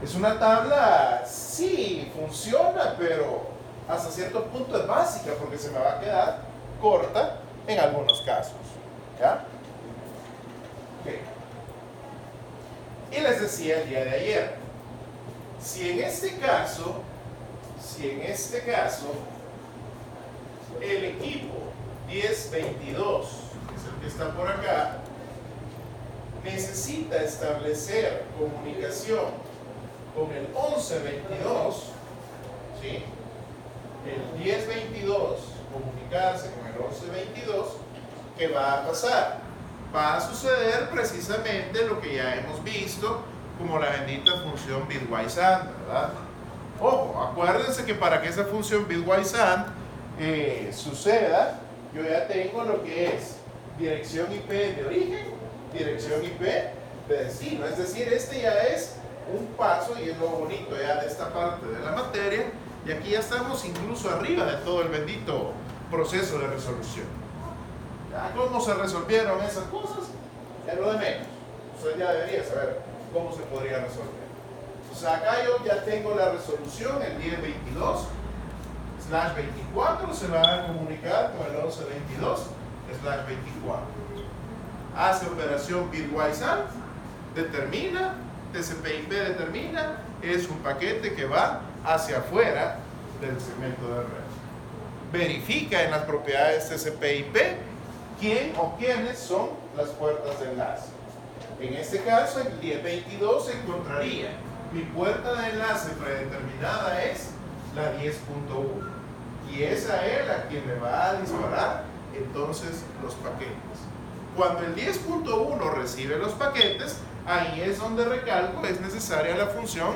Es una tabla, sí, funciona, pero hasta cierto punto es básica porque se me va a quedar corta en algunos casos. ¿Ya? Okay. Y les decía el día de ayer, si en este caso el equipo 1022, que es el que está por acá, necesita establecer comunicación con el 1122, ¿sí? El 1022 comunicarse con el 1122, ¿qué va a pasar? Va a suceder precisamente lo que ya hemos visto como la bendita función bitwise AND, ¿verdad? Ojo, acuérdense que para que esa función bitwise AND suceda, yo ya tengo lo que es dirección IP de origen, dirección IP de destino. Es decir, este ya es un paso y es lo bonito ya de esta parte de la materia. Y aquí ya estamos incluso arriba de todo el bendito proceso de resolución. ¿Ya? ¿Cómo se resolvieron esas cosas? Es lo de menos. Usted ya debería saber cómo se podría resolver. O sea, acá yo ya tengo la resolución, el 1022/24 se va a comunicar con el 1122/24. Hace operación bitwise AND, determina, TCP/IP determina, es un paquete que va hacia afuera del segmento de red. Verifica en las propiedades TCP/IP quién o quiénes son las puertas de enlace. En este caso, el 1022 encontraría mi puerta de enlace predeterminada es la 10.1. y es a él a quien le va a disparar entonces los paquetes. Cuando el 10.1 recibe los paquetes, ahí es donde recalco, es necesaria la función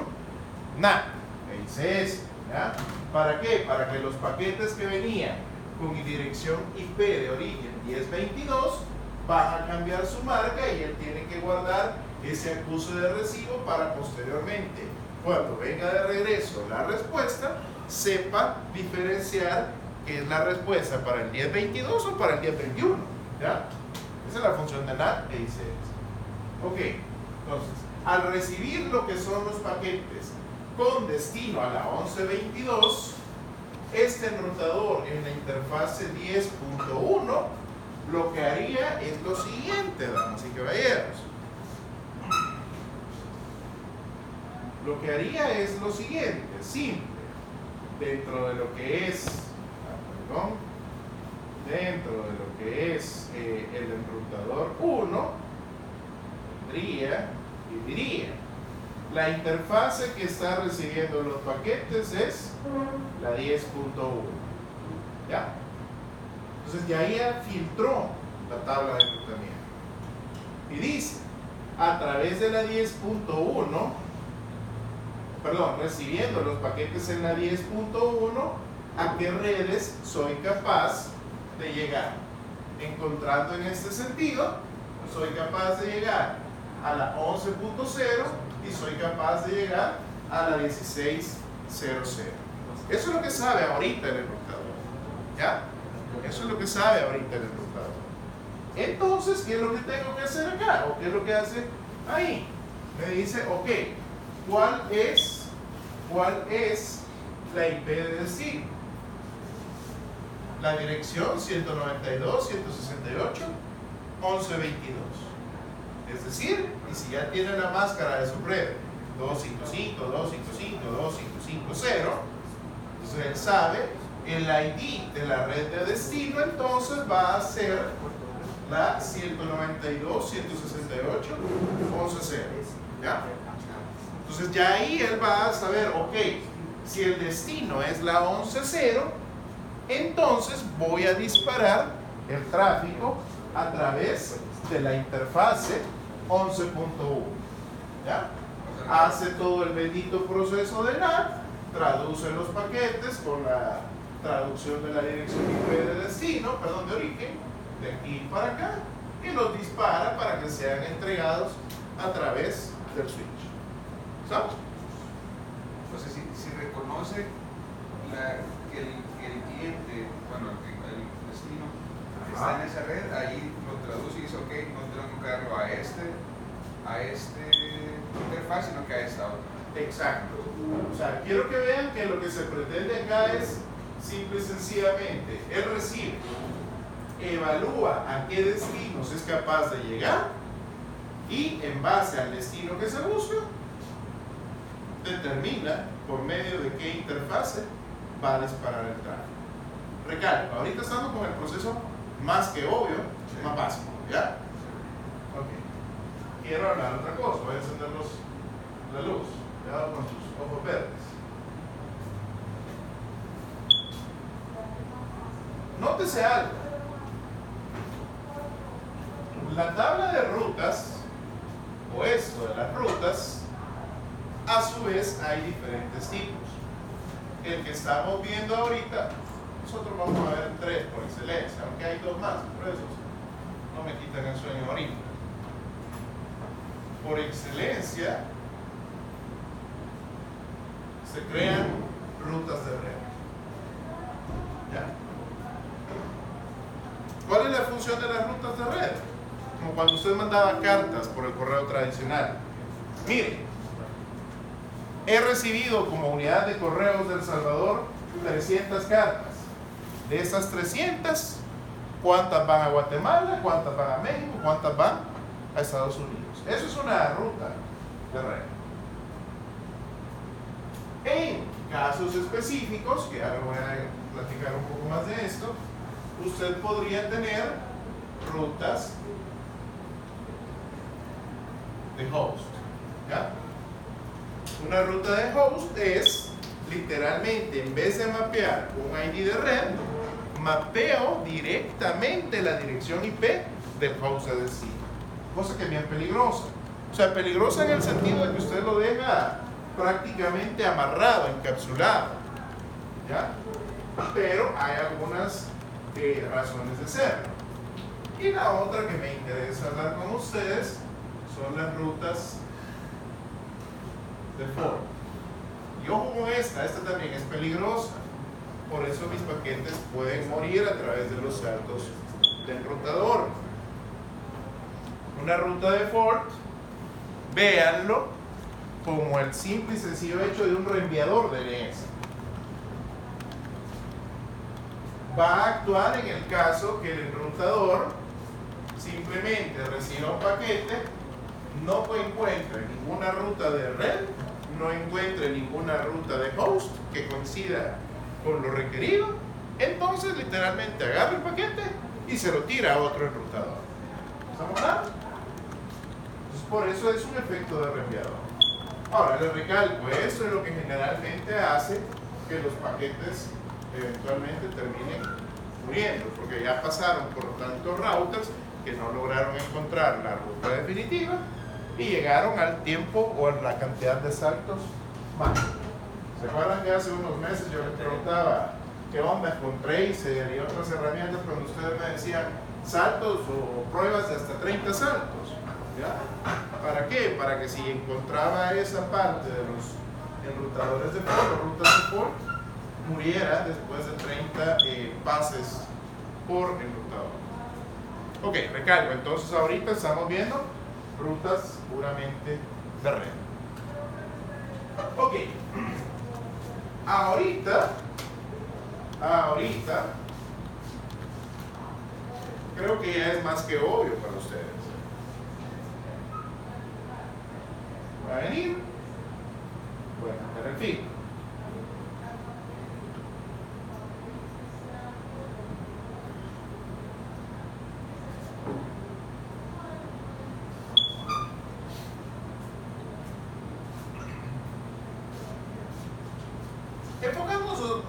NAT, que dice eso, ¿ya? ¿Para qué? Para que los paquetes que venían con dirección IP de origen 1022 van a cambiar su marca y él tiene que guardar ese acuse de recibo para posteriormente, cuando venga de regreso la respuesta, sepa diferenciar qué es la respuesta para el 1022 o para el 1021, ¿ya? Esa es la función de NAT que dice eso. Ok, entonces, al recibir lo que son los paquetes con destino a la 1122, este enrutador en la interfase 10.1 lo que haría es lo siguiente, damas y caballeros. Lo que haría es lo siguiente, simple. Dentro de lo que es, dentro de lo que es el enrutador 1, vendría y diría: la interfase que está recibiendo los paquetes es la 10.1. ¿Ya? Entonces ya filtró la tabla de enrutamiento. Y dice, a través de la 10.1, perdón, recibiendo los paquetes en la 10.1, ¿a qué redes soy capaz de llegar? Encontrando en este sentido, soy capaz de llegar a la 11.0 y soy capaz de llegar a la 16.00. Eso es lo que sabe ahorita el enrutador. ¿Ya? Eso es lo que sabe ahorita el enrutador. Entonces, ¿qué es lo que tengo que hacer acá? ¿O qué es lo que hace ahí? Me dice, ok, ¿cuál es la IP de destino? La dirección 192.168.11.22. Es decir, y si ya tiene la máscara de su red 255, 255, 2550, entonces él sabe el ID de la red de destino, entonces va a ser la 192.168.11.0. ¿Ya? Entonces ya ahí él va a saber, ok, si el destino es la 11.0, entonces voy a disparar el tráfico a través de la interfase 11.1. ¿Ya? Hace todo el bendito proceso de NAT, traduce los paquetes con la traducción de la dirección IP de destino, perdón, de origen, de aquí para acá, y los dispara para que sean entregados a través del switch. ¿Sabes?
Entonces, si reconoce que el cliente, bueno, el destino está en esa red, ahí lo traduce y dice, ok, no tengo que cargarlo a este interfaz, sino que a esta otra.
Exacto. O sea, quiero que vean que lo que se pretende acá es simple y sencillamente, él recibe, evalúa a qué destinos es capaz de llegar y en base al destino que se busca, determina por medio de qué interfase va a disparar el tráfico. Recalco, ahorita estamos con el proceso más que obvio, más básico, ¿ya? Ok. Quiero hablar de otra cosa, voy a encender la luz, cuidado con sus ojos verdes. Nótese algo. La tabla de rutas, o esto de las rutas, a su vez hay diferentes tipos. El que estamos viendo ahorita, nosotros vamos a ver 3 por excelencia, aunque hay 2 más, por eso no me quitan el sueño ahorita. Por excelencia, se crean rutas de red. ¿Ya? ¿Cuál es la función de las rutas de red? Como cuando usted mandaba cartas por el correo tradicional. Mire, he recibido como unidad de correos de El Salvador 300 cartas. De esas 300, ¿cuántas van a Guatemala? ¿Cuántas van a México? ¿Cuántas van a Estados Unidos? Eso es una ruta de red. En casos específicos, que ahora voy a platicar un poco más de esto, usted podría tener rutas de host. ¿Ya? Una ruta de host es literalmente, en vez de mapear un ID de red, mapeo directamente la dirección IP del host de destino. Cosa que es bien peligrosa. O sea, peligrosa en el sentido de que usted lo deja prácticamente amarrado, encapsulado. ¿Ya? Pero hay algunas razones de serlo. Y la otra que me interesa hablar con ustedes son las rutas de fork. Y ojo con esta también es peligrosa. Por eso mis paquetes pueden morir a través de los saltos del enrutador. Una ruta de fork, véanlo como el simple y sencillo hecho de un reenviador de DNS. Va a actuar en el caso que el enrutador simplemente reciba un paquete, no encuentre ninguna ruta de red, no encuentre ninguna ruta de host que coincida con lo requerido, entonces literalmente agarra el paquete y se lo tira a otro enrutador. ¿Estamos claros? Entonces por eso es un efecto de reenviador. Ahora les recalco, eso es lo que generalmente hace que los paquetes eventualmente terminen muriendo, porque ya pasaron por tantos routers que no lograron encontrar la ruta definitiva y llegaron al tiempo o a la cantidad de saltos máximos. ¿Se acuerdan que hace unos meses yo les preguntaba qué onda con Tracer y otras herramientas cuando ustedes me decían saltos o pruebas de hasta 30 saltos? ¿Ya? ¿Para qué? Para que si encontraba esa parte de los enrutadores de fork o rutas de fork, muriera después de 30 pases por enrutador. Ok, recalco, entonces ahorita estamos viendo rutas puramente de red. Ok, ahorita creo que ya es más que obvio para ustedes. Va a venir, bueno, pero en fin.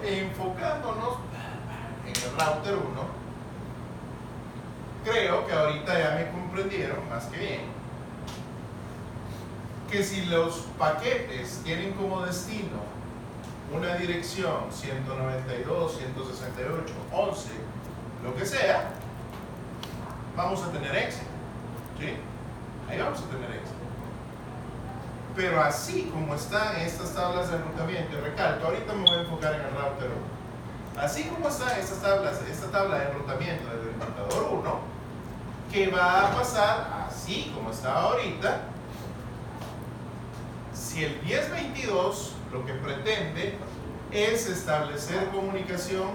Enfocándonos en el router 1, creo que ahorita ya me comprendieron más que bien que si los paquetes tienen como destino una dirección 192, 168, 11, lo que sea, vamos a tener éxito. ¿Sí? Ahí vamos a tener éxito. Pero así como están estas tablas de enrutamiento, y recalco, ahorita me voy a enfocar en el router 1. Así como están estas tablas, esta tabla de enrutamiento del enrutador 1, ¿qué va a pasar? Así como está ahorita, si el 1022 lo que pretende es establecer comunicación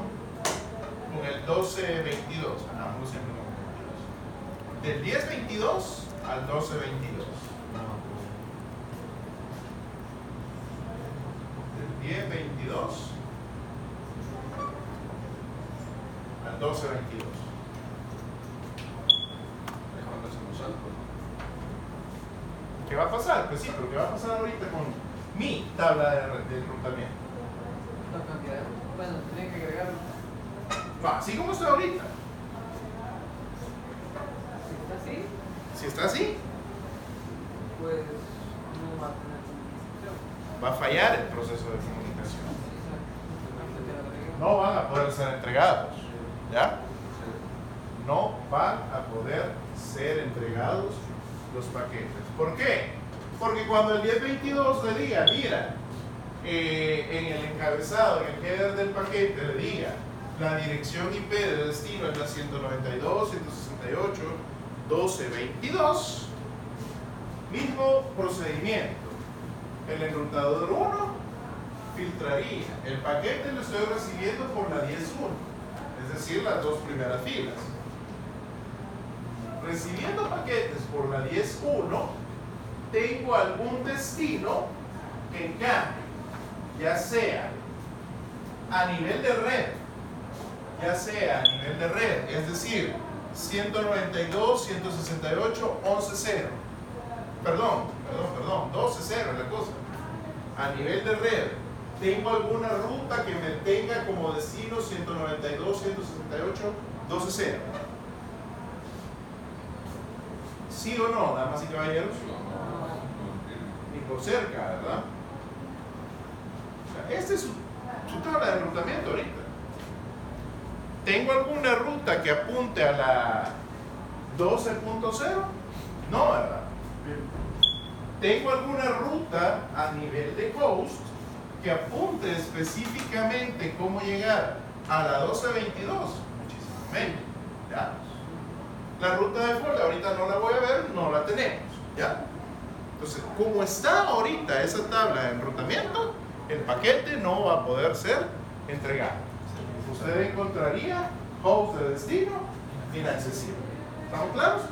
con el 1222, hagámoslo siempre con 22, del 1022 al 1222. 1022 al 1222. ¿Qué va a pasar? Pues sí, pero ¿qué va a pasar ahorita con mi tabla de enrutamiento?
La cantidad, bueno, tienen que agregar.
Va, así como está ahorita.
Si está así,
Si está así,
pues no va a tener comunicación.
va a fallar el proceso de comunicación.
Exacto.
No van a poder ser entregados. ¿Ya? No van a poder ser entregados los paquetes. ¿Por qué? Porque cuando el 1022 le diga, mira, en el encabezado, en el header del paquete, le diga la dirección IP de destino es la 192, 168, 1222, mismo procedimiento. El enrutador 1 filtraría. El paquete lo estoy recibiendo por la 10.1, es decir, las dos primeras filas. Recibiendo paquetes por la 10.1, tengo algún destino que en cambio, ya sea a nivel de red, es decir, 192, 168, 11.0. Perdón, 12.0 es la cosa. A nivel de red, ¿Tengo alguna ruta que me tenga como destino 192, 168, 120? ¿Sí o no, damas y caballeros? Ni por cerca, ¿verdad? O sea, esta es su tabla de enrutamiento ahorita. ¿Tengo alguna ruta que apunte a la 12.0? No, ¿verdad? ¿Tengo alguna ruta a nivel de host que apunte específicamente cómo llegar a la 12.22? Muchísimo menos, ¿ya? La ruta de default ahorita no la voy a ver, no la tenemos, ¿ya? Entonces, como está ahorita esa tabla de enrutamiento, el paquete no va a poder ser entregado. Usted encontraría host de destino inaccesible. ¿Estamos claros?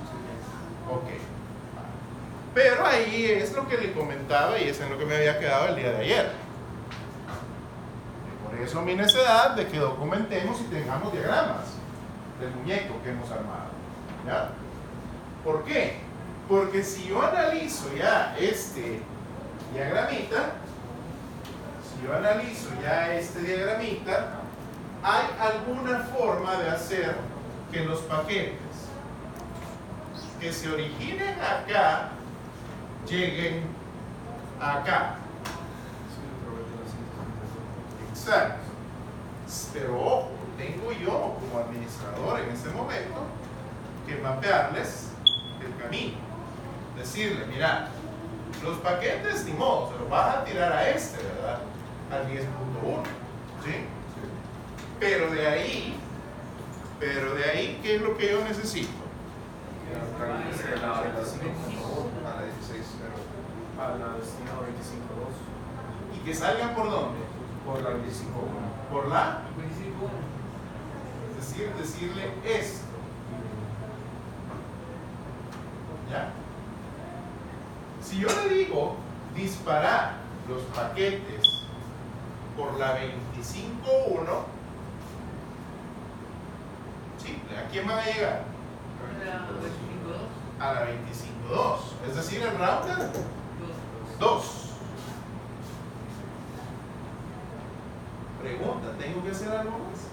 Ok. Pero ahí es lo que le comentaba y es en lo que me había quedado el día de ayer. Y por eso mi necesidad de que documentemos y tengamos diagramas del muñeco que hemos armado. ¿Ya? ¿Por qué? Porque si yo analizo ya este diagramita, hay alguna forma de hacer que los paquetes que se originen acá lleguen acá. Exacto. Pero ojo, tengo yo como administrador en este momento que mapearles el camino. Decirle, mira, los paquetes ni modo, se los vas a tirar a este, ¿verdad? Al 10.1, ¿sí? Pero de ahí, ¿qué es lo que yo necesito?
A la destino 25.2.
¿Y que salgan por dónde?
Por la 25.1.
Por la, es decir, decirle esto. ¿Ya? Si yo le digo disparar los paquetes por la 25.1, simple, ¿a quién van a llegar? A la 25.2, es decir, el router 2. Pregunta, ¿tengo que hacer algo más?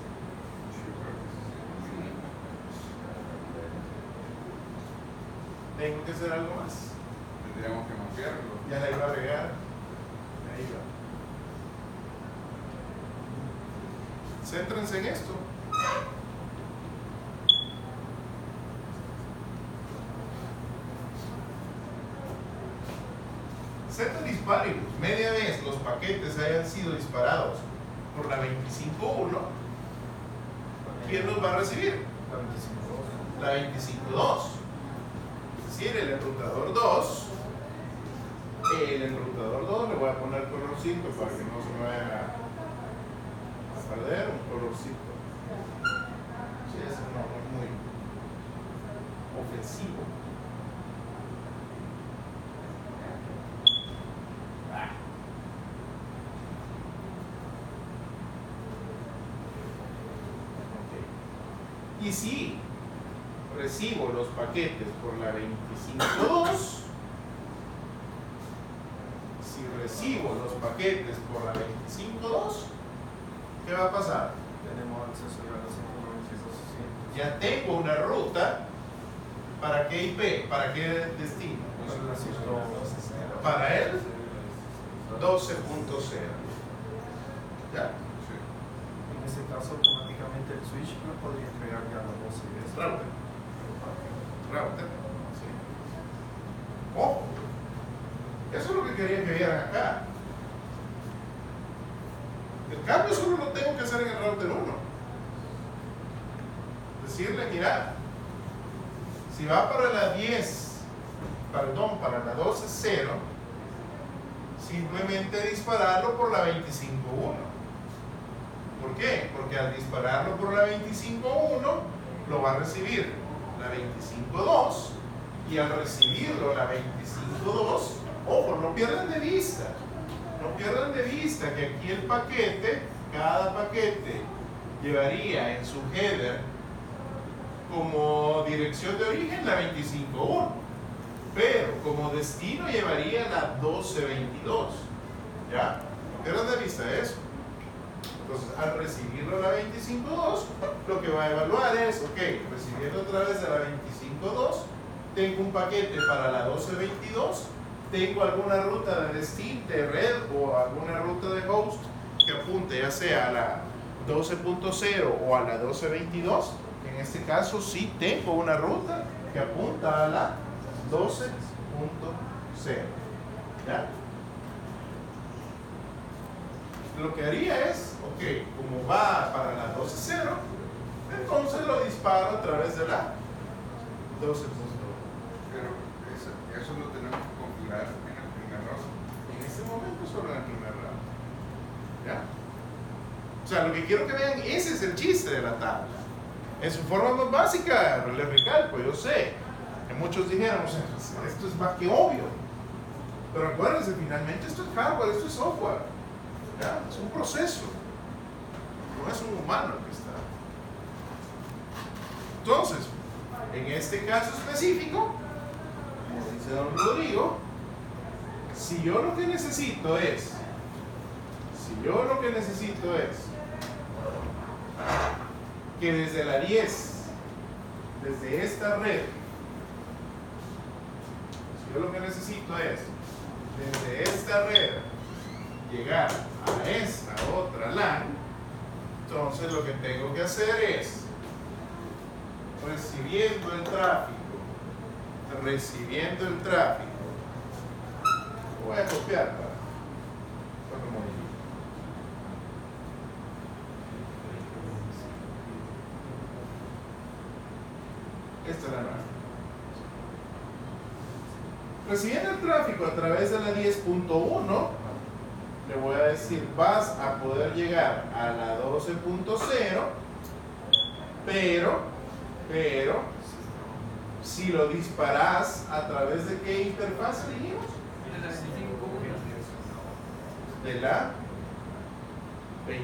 ¿Tengo que hacer algo más?
Tendríamos que mapearlo.
Ya la iba a agregar. Ahí va. Céntrense en esto. Set disparibus, media vez los paquetes hayan sido disparados por la 25.1, ¿quién los va a recibir?
La 25.2.
La 25.2. Es decir, el enrutador 2. El enrutador 2 le voy a poner colorcito para que no se me vaya a perder un colorcito. Sí, es un nombre muy ofensivo. Y si recibo los paquetes por la 25.2, ¿qué va a pasar?
Tenemos acceso ya a los 192.100.
Ya tengo una ruta. ¿Para qué IP? ¿Para qué destino? Para el 12.0. ¿Ya?
En ese caso, automáticamente el switch no podría entregar ya la 12 y eso.
Router. Sí. Ojo. Eso es lo que quería que vieran acá. El cambio solo lo tengo que hacer en el router 1. Decirle, mira, si va para la 12.0, simplemente dispararlo por la 25.1. ¿Por qué? Porque al dispararlo por la 25.1 lo va a recibir la 25.2 y al recibirlo la 25.2, ojo, no pierdan de vista que aquí el paquete, cada paquete llevaría en su header como dirección de origen la 25.1, pero como destino llevaría la 12.22, ¿ya? pierdas de vista eso. Entonces, al recibirlo a la 25.2, lo que va a evaluar es, ok, recibiendo a través de la 25.2, tengo un paquete para la 12.22, tengo alguna ruta de destino, de red o alguna ruta de host que apunte ya sea a la 12.0 o a la 12.22. En este caso sí tengo una ruta que apunta a la 12.0. ¿Ya? Lo que haría es, ok, como va para la 12.0, entonces lo disparo a través de la 12.2.
Pero eso lo tenemos que configurar en el primer round.
En este momento solo en el primer round. ¿Ya? O sea, lo que quiero que vean, ese es el chiste de la tabla. En su forma más básica, les recalco, yo sé que muchos dijeron, o sea, esto es más que obvio. Pero acuérdense, finalmente esto es hardware, esto es software. ¿Ya? Es un proceso. No es un humano el que está. Entonces, en este caso específico, como dice don Rodrigo, si yo lo que necesito es que desde la 10, desde esta red, si yo lo que necesito es desde esta red llegar a esta otra LAN, entonces lo que tengo que hacer es recibiendo el tráfico, voy a copiar para morir. Esta es la nueva. Recibiendo el tráfico a través de la 10.1, le voy a decir, vas a poder llegar a la 12.0, pero si lo disparas a través de qué interfaz dijimos? De la 25.1.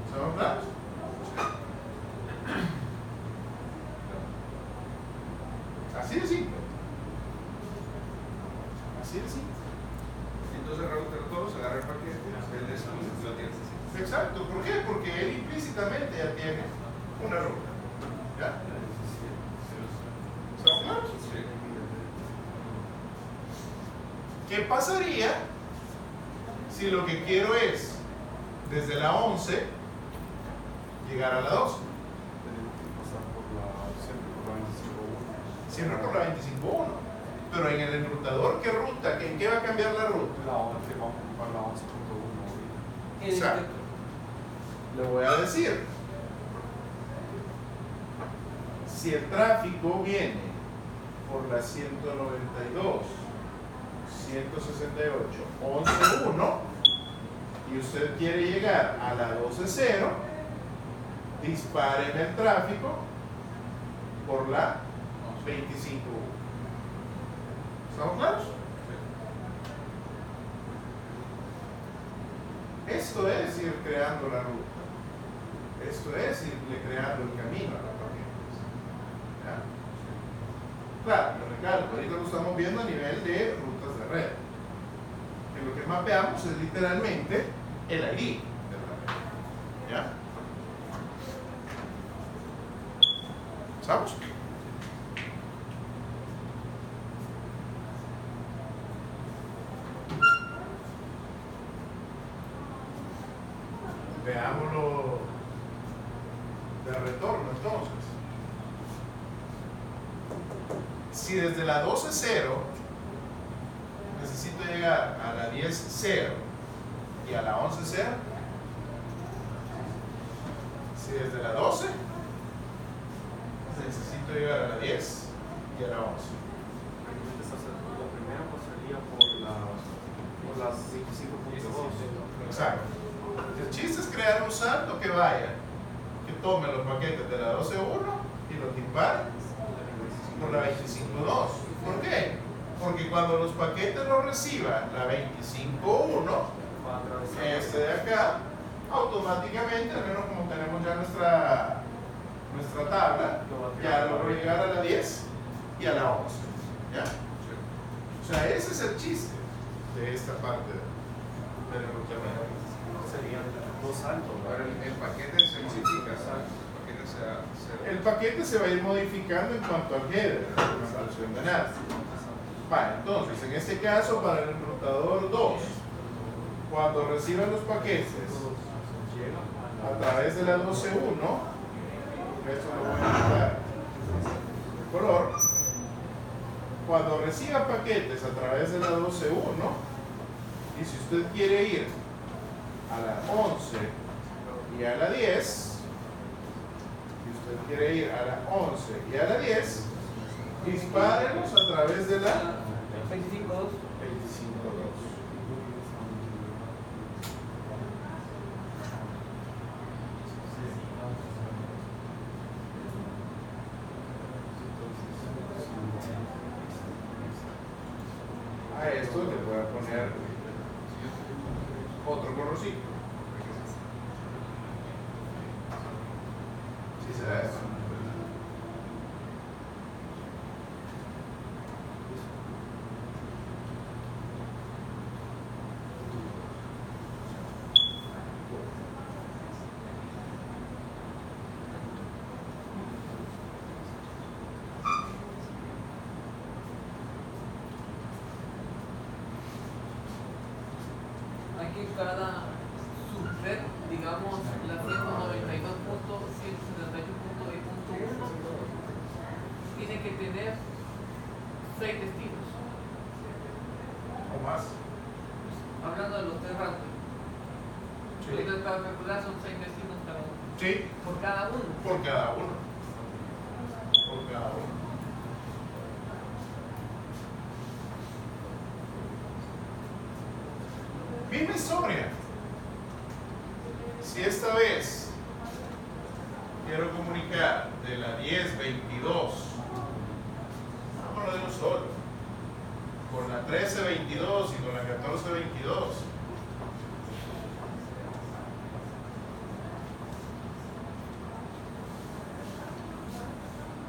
¿Estamos claros? Así de simple. Así de simple.
Entonces el router todos agarra el paquete, el destino lo tiene.
Exacto. ¿Por qué? Porque él implícitamente ya tiene una ruta. ¿Ya? ¿Estamos claros?
Sí.
¿Qué pasaría si lo que quiero es desde la 11 llegar a la 12?
Tenemos que pasar
Siempre por la 25.1. Pero en el enrutador, ¿qué ruta? ¿En qué va a cambiar la ruta?
La 11, vamos a ocupar la 11.1 ahorita.
Exacto. Le voy a decir, si el tráfico viene por la 192, 168, 11.1 y usted quiere llegar a la 12.0, disparen el tráfico por la 25.1. ¿Estamos claros? Esto es ir creando la ruta. Esto es irle creando el camino a los paquetes. ¿Ya? Claro, lo recalco, ahorita lo estamos viendo a nivel de rutas de red. Que lo que mapeamos es literalmente el ID de la red. ¿Ya? ¿Estamos? Veámoslo de retorno entonces. Si desde la 12.0 necesito llegar a la 10.0 y a la 11.0, si desde la 12 necesito llegar a la 10 y a la 11.
La primera pasaría por las 25.2.
Exacto. El chiste es crear un salto que vaya, que tome los paquetes de la 12.1 y los dispare por la 25.2. ¿Por qué? Porque cuando los paquetes los reciba la 25.1, este de acá, automáticamente, al menos como tenemos ya nuestra tabla, ya logró llegar a la 10 y a la 11. ¿Ya? O sea, ese es el chiste. de esta parte del enrutamiento.
Serían dos saltos,
Ahora
¿verdad?
el paquete se modifica, ¿sabes?
El paquete se va a ir modificando en cuanto al header, al su envenenar. Vale, entonces, en este caso, para el enrutador 2, cuando reciba los paquetes a través de la 12.1, esto lo voy a quitar el color, cuando reciba paquetes a través de la 12.1, y si usted quiere ir a la 11 y a la 10, si usted quiere ir a la 11 y a la 10, dispárelos a través de la
25.2.
25.2. A esto le voy a poner otro colorcito. ¿Sí se da eso?
Aquí cada subred, digamos, la 192.171.2.1 tiene que tener 6 destinos.
¿O más?
Hablando de los tres routers.
Sí.
Entonces, para calcular son 6 destinos cada uno.
Sí,
Por cada uno.
por cada uno. Por cada uno. Misma historia. Si esta vez quiero comunicar de la 1022, vámonos de un solo, con la 1322 y con la 1422,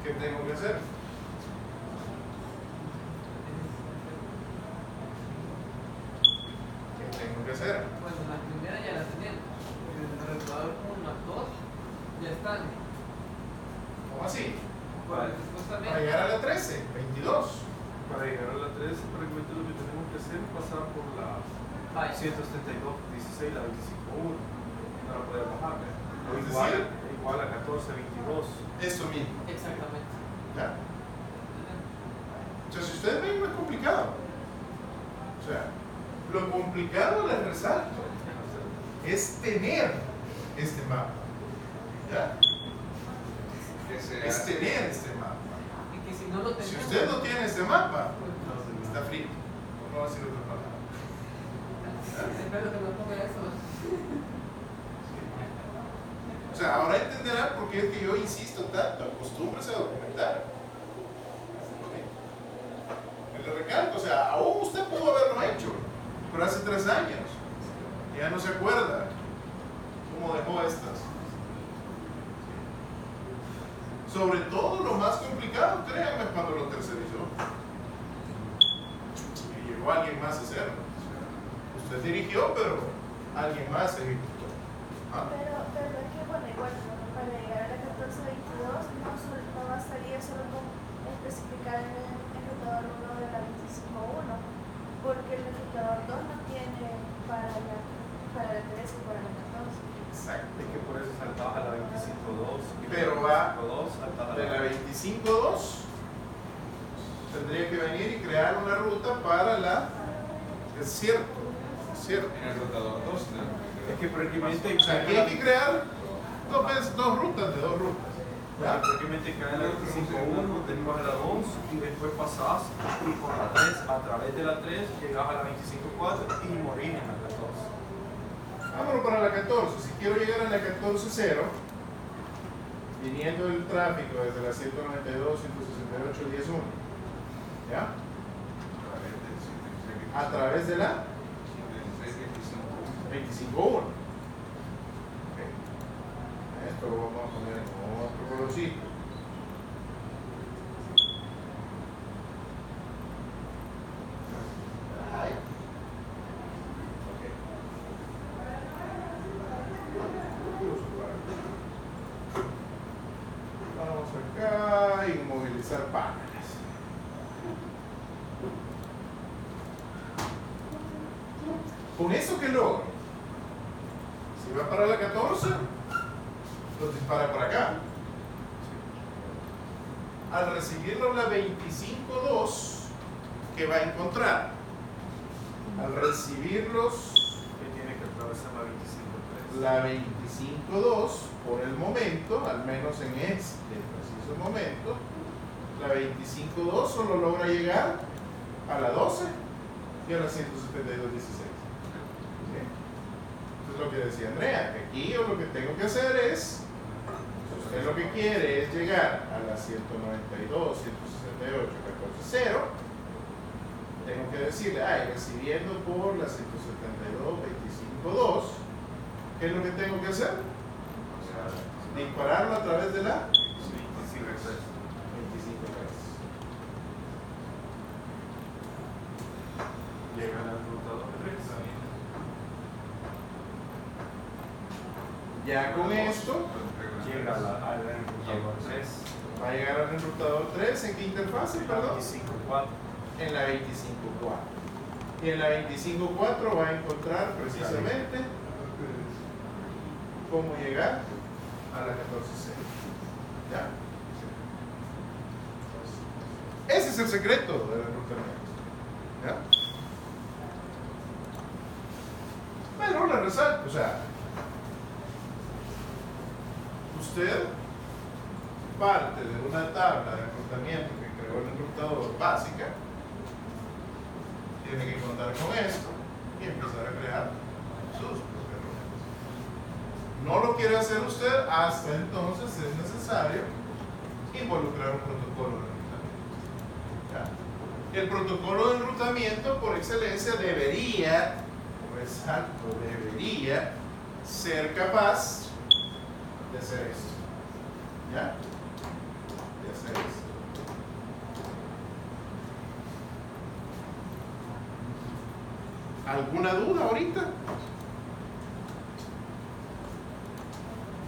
¿qué tengo que hacer? ¿Qué tengo que hacer?
Bueno, la primera ya la tenemos. El regulador 1 a 2 ya están.
¿Cómo así?
Vale.
Supuestamente.
Para llegar a la 13, 22.
Para llegar a la 3, prácticamente lo que tenemos que hacer es pasar por la
Vaya.
172.16, la 25.1, para poder bajar. O
Es
igual,
decir,
igual a 14.22.
Eso mismo.
Exactamente.
¿Ya? O sea, si ustedes ven, no es complicado. O sea, lo complicado, les resalto, es tener este mapa. ¿Ya?
Que se
Es
hace-
tener este mapa.
Y que si no lo tenemos.
Si usted no tiene este mapa,
pues,
está frito. No va a decir otra palabra.
espero que no ponga eso.
O sea, ahora entenderán por qué es que yo insisto tanto. Acostúmbrese a documentar. Me lo recalco, o sea, aún usted pudo haberlo hecho, pero hace 3 años. Ya no se acuerda cómo dejó estas. Sobre todo lo más complicado, créanme, cuando lo tercerizó. Y llegó alguien más a hacerlo. Usted dirigió, pero alguien más ejecutó. ¿Ah?
Pero es que, bueno, igual, para llegar a la 1422 no bastaría solo con especificar en el enrutador 1 de la 25.1, porque el enrutador 2 no tiene para la 13 y para la 14.
Exacto.
Es que por eso saltaba a la 25.2. y
Pero
de
va
25.2 saltaba a
De la 25.2 tendría que venir y crear una ruta para la. Es cierto, es cierto.
En el rotador 2, ¿no?
Es que prácticamente
O sea, aquí hay que crear dos rutas de 2 rutas. ¿Ya?
prácticamente cae en la 25.1, después a la 2 y después pasás y por la 3, a través de la 3 llegás a la 25.4 y morís en la 14.
Vámonos para la 14. Si quiero llegar a la 14.0, viniendo el tráfico desde la 192, 168, 10.1, ¿ya? A través de la 25.1. Ok. Esto lo vamos a poner en otro colorcito. Ay. ¿Con eso qué logro? Si va para la 14, lo dispara por acá. Al recibirlo la 25.2, ¿qué va a encontrar? Al recibirlos
Que tiene que atravesar
la
la 25.3.
25.2, por el momento, al menos en este preciso momento, la 25.2 solo logra llegar a la 12 y a la 172.16. ¿Sí? Entonces lo que decía Andrea, que aquí yo lo que tengo que hacer es, si usted lo que quiere es llegar a la 192, 168, 14.0, tengo que decirle, recibiendo por la 172, 25.2, ¿qué es lo que tengo que hacer? Dispararlo a través de la 25.3.
Llega al enrutador 3.
Ya con esto
Llega al enrutador 3.
va a llegar al enrutador 3. ¿En qué interfase? Perdón.
25.4.
En la 25.4. Y en la 25.4 va a encontrar precisamente cómo llegar a la 14.6. ¿Ya? Ese es el secreto del enrutamiento. ¿Ya? Bueno, la resalto. O sea, usted parte de una tabla de enrutamiento que creó el enrutador básica, tiene que contar con esto y empezar a crear sus propias rutas. No lo quiere hacer usted, hasta entonces es necesario involucrar un protocolo de enrutamiento. ¿Ya? El protocolo de enrutamiento por excelencia debería, debería ser capaz de hacer esto. ¿Ya? De hacer esto. ¿Alguna duda ahorita?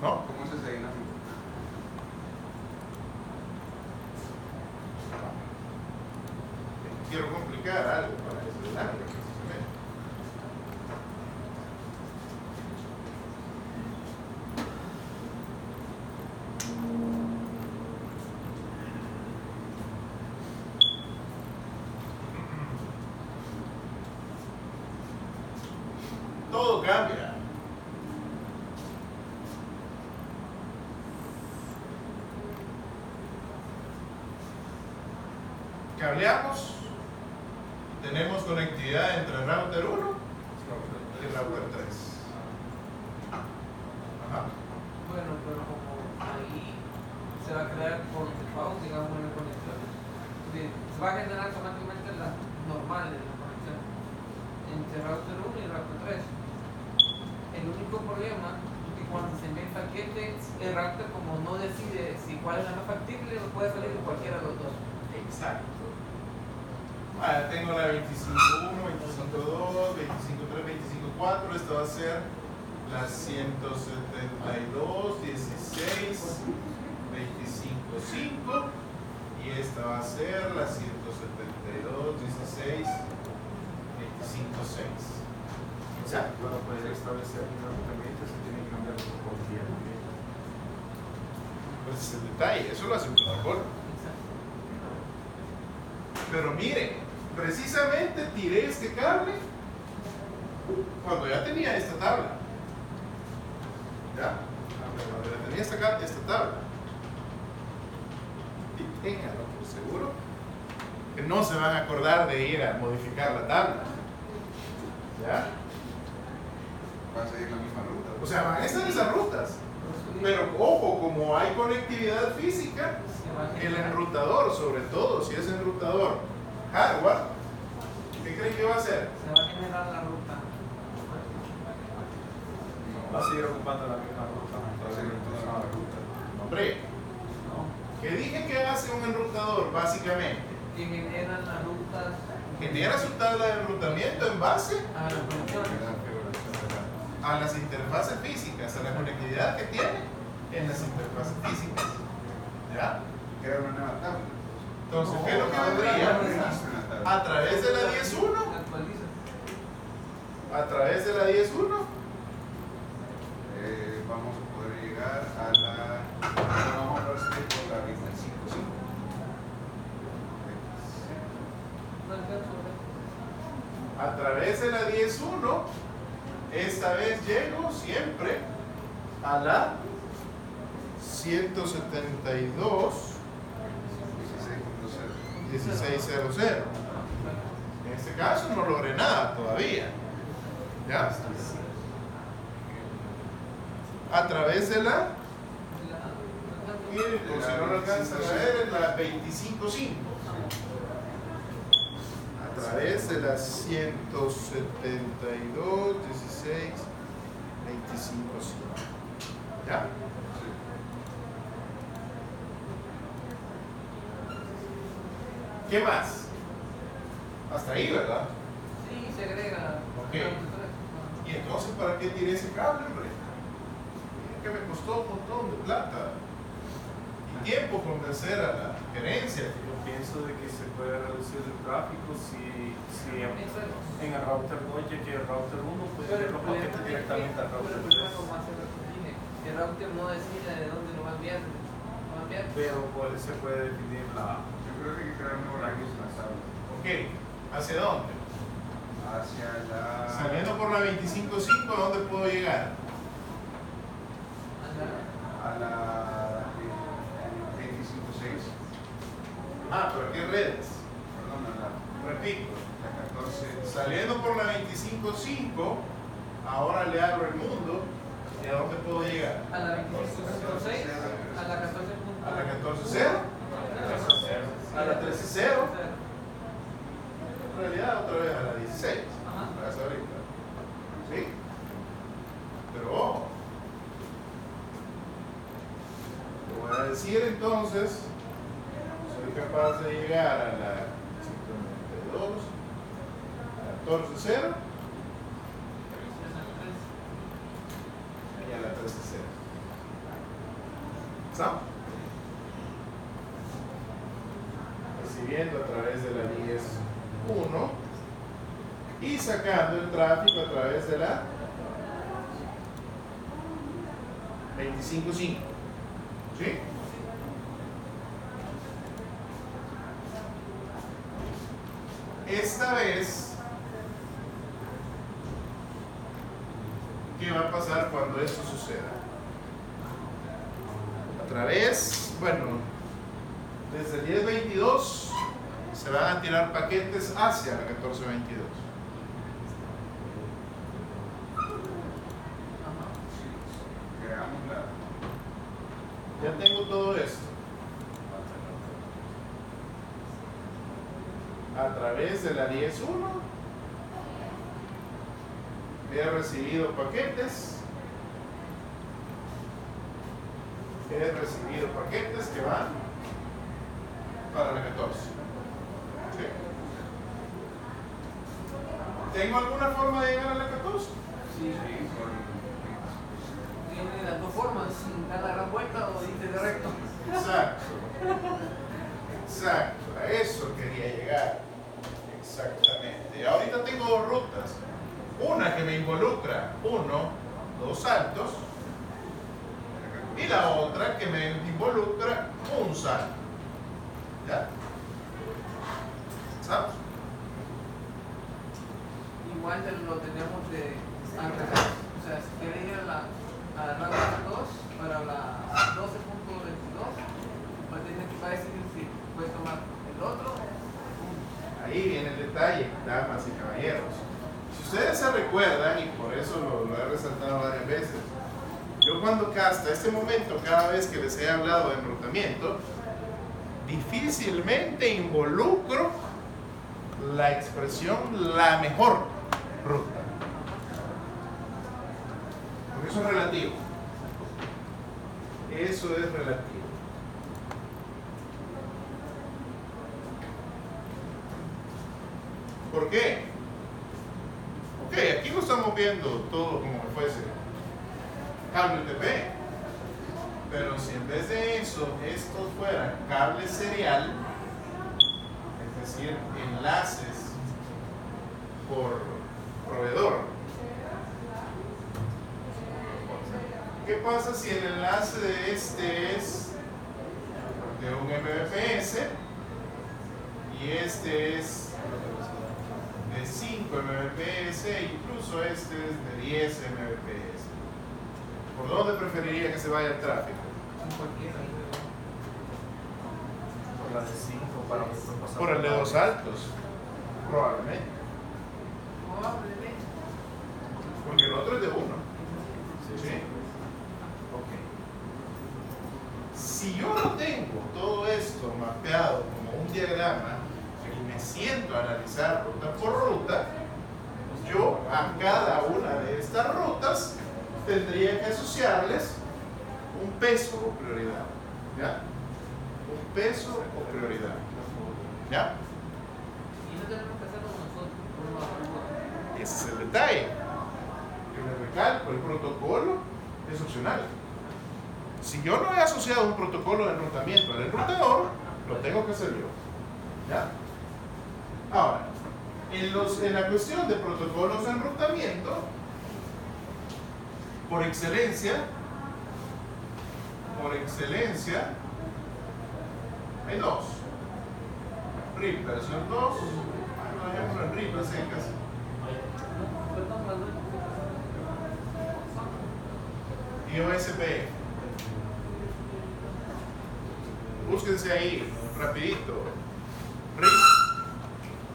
¿No?
¿Cómo se hace dinámico?
Quiero complicar algo para que se dinámica precisamente. Todo cambia. Cableamos, tenemos conectividad entre router 1 y router 3. Ajá.
Bueno, pero como ahí se va a crear por default, digamos, una conexión. Se va a generar automáticamente la normal de la conexión entre router 1 y router 3. El único problema es que cuando se envía el paquete, el router como no decide si cuál es la más factible, puede salir de cualquiera de los dos.
Exacto. Tengo la 25.1, 25.2, 25.3, 25.4. Esta va a ser la 172, 16, 25.5. Y esta va a ser la 172, 16, 25.6. O sea,
Para poder establecer dinámicamente se tiene que cambiar el protocolo.
pues es el detalle, eso lo hace un protocolo. Pero miren, precisamente tiré este cable cuando ya tenía esta tabla. ¿Ya? Cuando ya tenía esta tabla. Y ténganlo por seguro que no se van a acordar de ir a modificar la tabla. ¿Ya?
Va a seguir la misma ruta.
O sea, van a estar esas rutas. Pero ojo, como hay conectividad física, el enrutador, sobre todo si es enrutador hardware, ¿qué creen que va a hacer?
Se va a generar la ruta.
Va a seguir ocupando la misma ruta.
Va a seguir toda la ruta.
Hombre,
¿No?
¿qué dije que hace un enrutador básicamente?
Que generan las rutas
Genera su tabla de enrutamiento en base
a las conexiones.
a las interfaces físicas, a la conectividad que tiene en las interfaces físicas. ¿Ya?
Crea una nueva tabla.
Entonces, ¿qué es lo que vendría? A través de la 10.1,
Actualiza.
a través de la 10.1.
Vamos a poder llegar a la. Vamos a recibir por la 25.5.
No alcanzo, ¿verdad?
A través de la 10.1, esta vez llego siempre a la 172 1600. En este caso no logré nada todavía. ¿Ya? A través de la, miren, por si no lo alcanzan a ver, es la 25.5. A través de la 172 16 25.5. ¿Ya? ¿Qué más? Hasta ahí, ¿verdad?
Sí, se agrega.
Ok. ¿Y entonces para qué tiré ese cable, hombre? Que me costó un montón de plata y tiempo convencer a la gerencia.
Yo pienso de que se puede reducir el tráfico si en el router 2 ya que el router 1 puede ir los paquetes directamente al router 3.
El router no decide de dónde lo va a enviar.
Pero se puede definir la.
Yo creo que hay que crear un horario tabla.
Ok, ¿hacia dónde?
Hacia la.
Saliendo por la 25.5, ¿a dónde puedo llegar?
A la 25.6.
Ah, pero ¿qué redes?
Perdón, a
Repito,
la 14.
saliendo por la 25.5, ahora le abro el mundo. ¿Y a dónde puedo llegar?
A la 25.6, a la 14.0.
¿A la 14.0? ¿A la 13.0? En realidad otra vez a la 16. Hasta ahorita. ¿Sí? Pero ojo. Te voy a decir entonces, soy capaz de llegar a la 192, a la 14.0 y a la 13.0. ¿Estamos? Recibiendo a través de la 10.1 y sacando el tráfico a través de la 25.5. ¿Sí? Esta vez, ¿qué va a pasar cuando esto suceda? A través, bueno, desde el 1022 se van a tirar paquetes hacia la 1422.
Creamos la.
Ya tengo todo esto. A través de la 10.1 he recibido paquetes. He recibido paquetes que van para la 14. ¿Sí? ¿Tengo alguna forma de llegar a la 14?
Sí, tiene las dos formas, sin dar la gran vuelta o irte de recto.
Exacto. Exacto. A eso quería llegar. Exactamente. Y ahorita tengo dos rutas. Una que me involucra dos saltos. Y la otra que me involucra un salto. ¿Ya? ¿Sabes?
Igual lo tenemos de al revés. O sea, si quieres ir a la ruta 2 para la 12.22, pues tienes que decidir si puedes tomar el otro.
Ahí viene el detalle, damas y caballeros. Si ustedes se recuerdan, y por eso lo he resaltado varias veces, yo cuando hasta este momento, cada vez que les he hablado de enrutamiento, difícilmente involucro la expresión la mejor ruta. Porque eso es relativo. Eso es relativo. ¿Por qué? Ok, aquí lo estamos viendo todo como que fuese cable UTP. Pero si en vez de eso, estos fueran cable serial, es decir, enlaces por proveedor, ¿Qué pasa si el enlace de este es de 1 Mbps y este es de 5 Mbps e incluso este es de 10 Mbps? ¿Por dónde preferiría que se vaya el tráfico?
Cualquiera.
Por la de 5 para después pasar
Por el de 2 altos, probablemente.
Probablemente.
Porque el otro es de 1. ¿Sí?
Ok.
Si yo no tengo todo esto mapeado como un diagrama y me siento a analizar ruta por ruta, yo a cada una de estas rutas tendría que asociarles un peso o prioridad. ¿Ya? Un peso o prioridad. ¿Ya?
Y no tenemos que hacerlo nosotros, por una
Ese es el detalle. Yo le recalco, el protocolo es opcional. Si yo no he asociado un protocolo de enrutamiento al enrutador, lo tengo que hacer yo. ¿Ya? Ahora, en la cuestión de protocolos de enrutamiento, por excelencia, hay dos. RIP versión 2, no dejémoslo en RIP, a secas.
Perdón, Manuel.
Y OSPF. Búsquense ahí, rapidito. RIP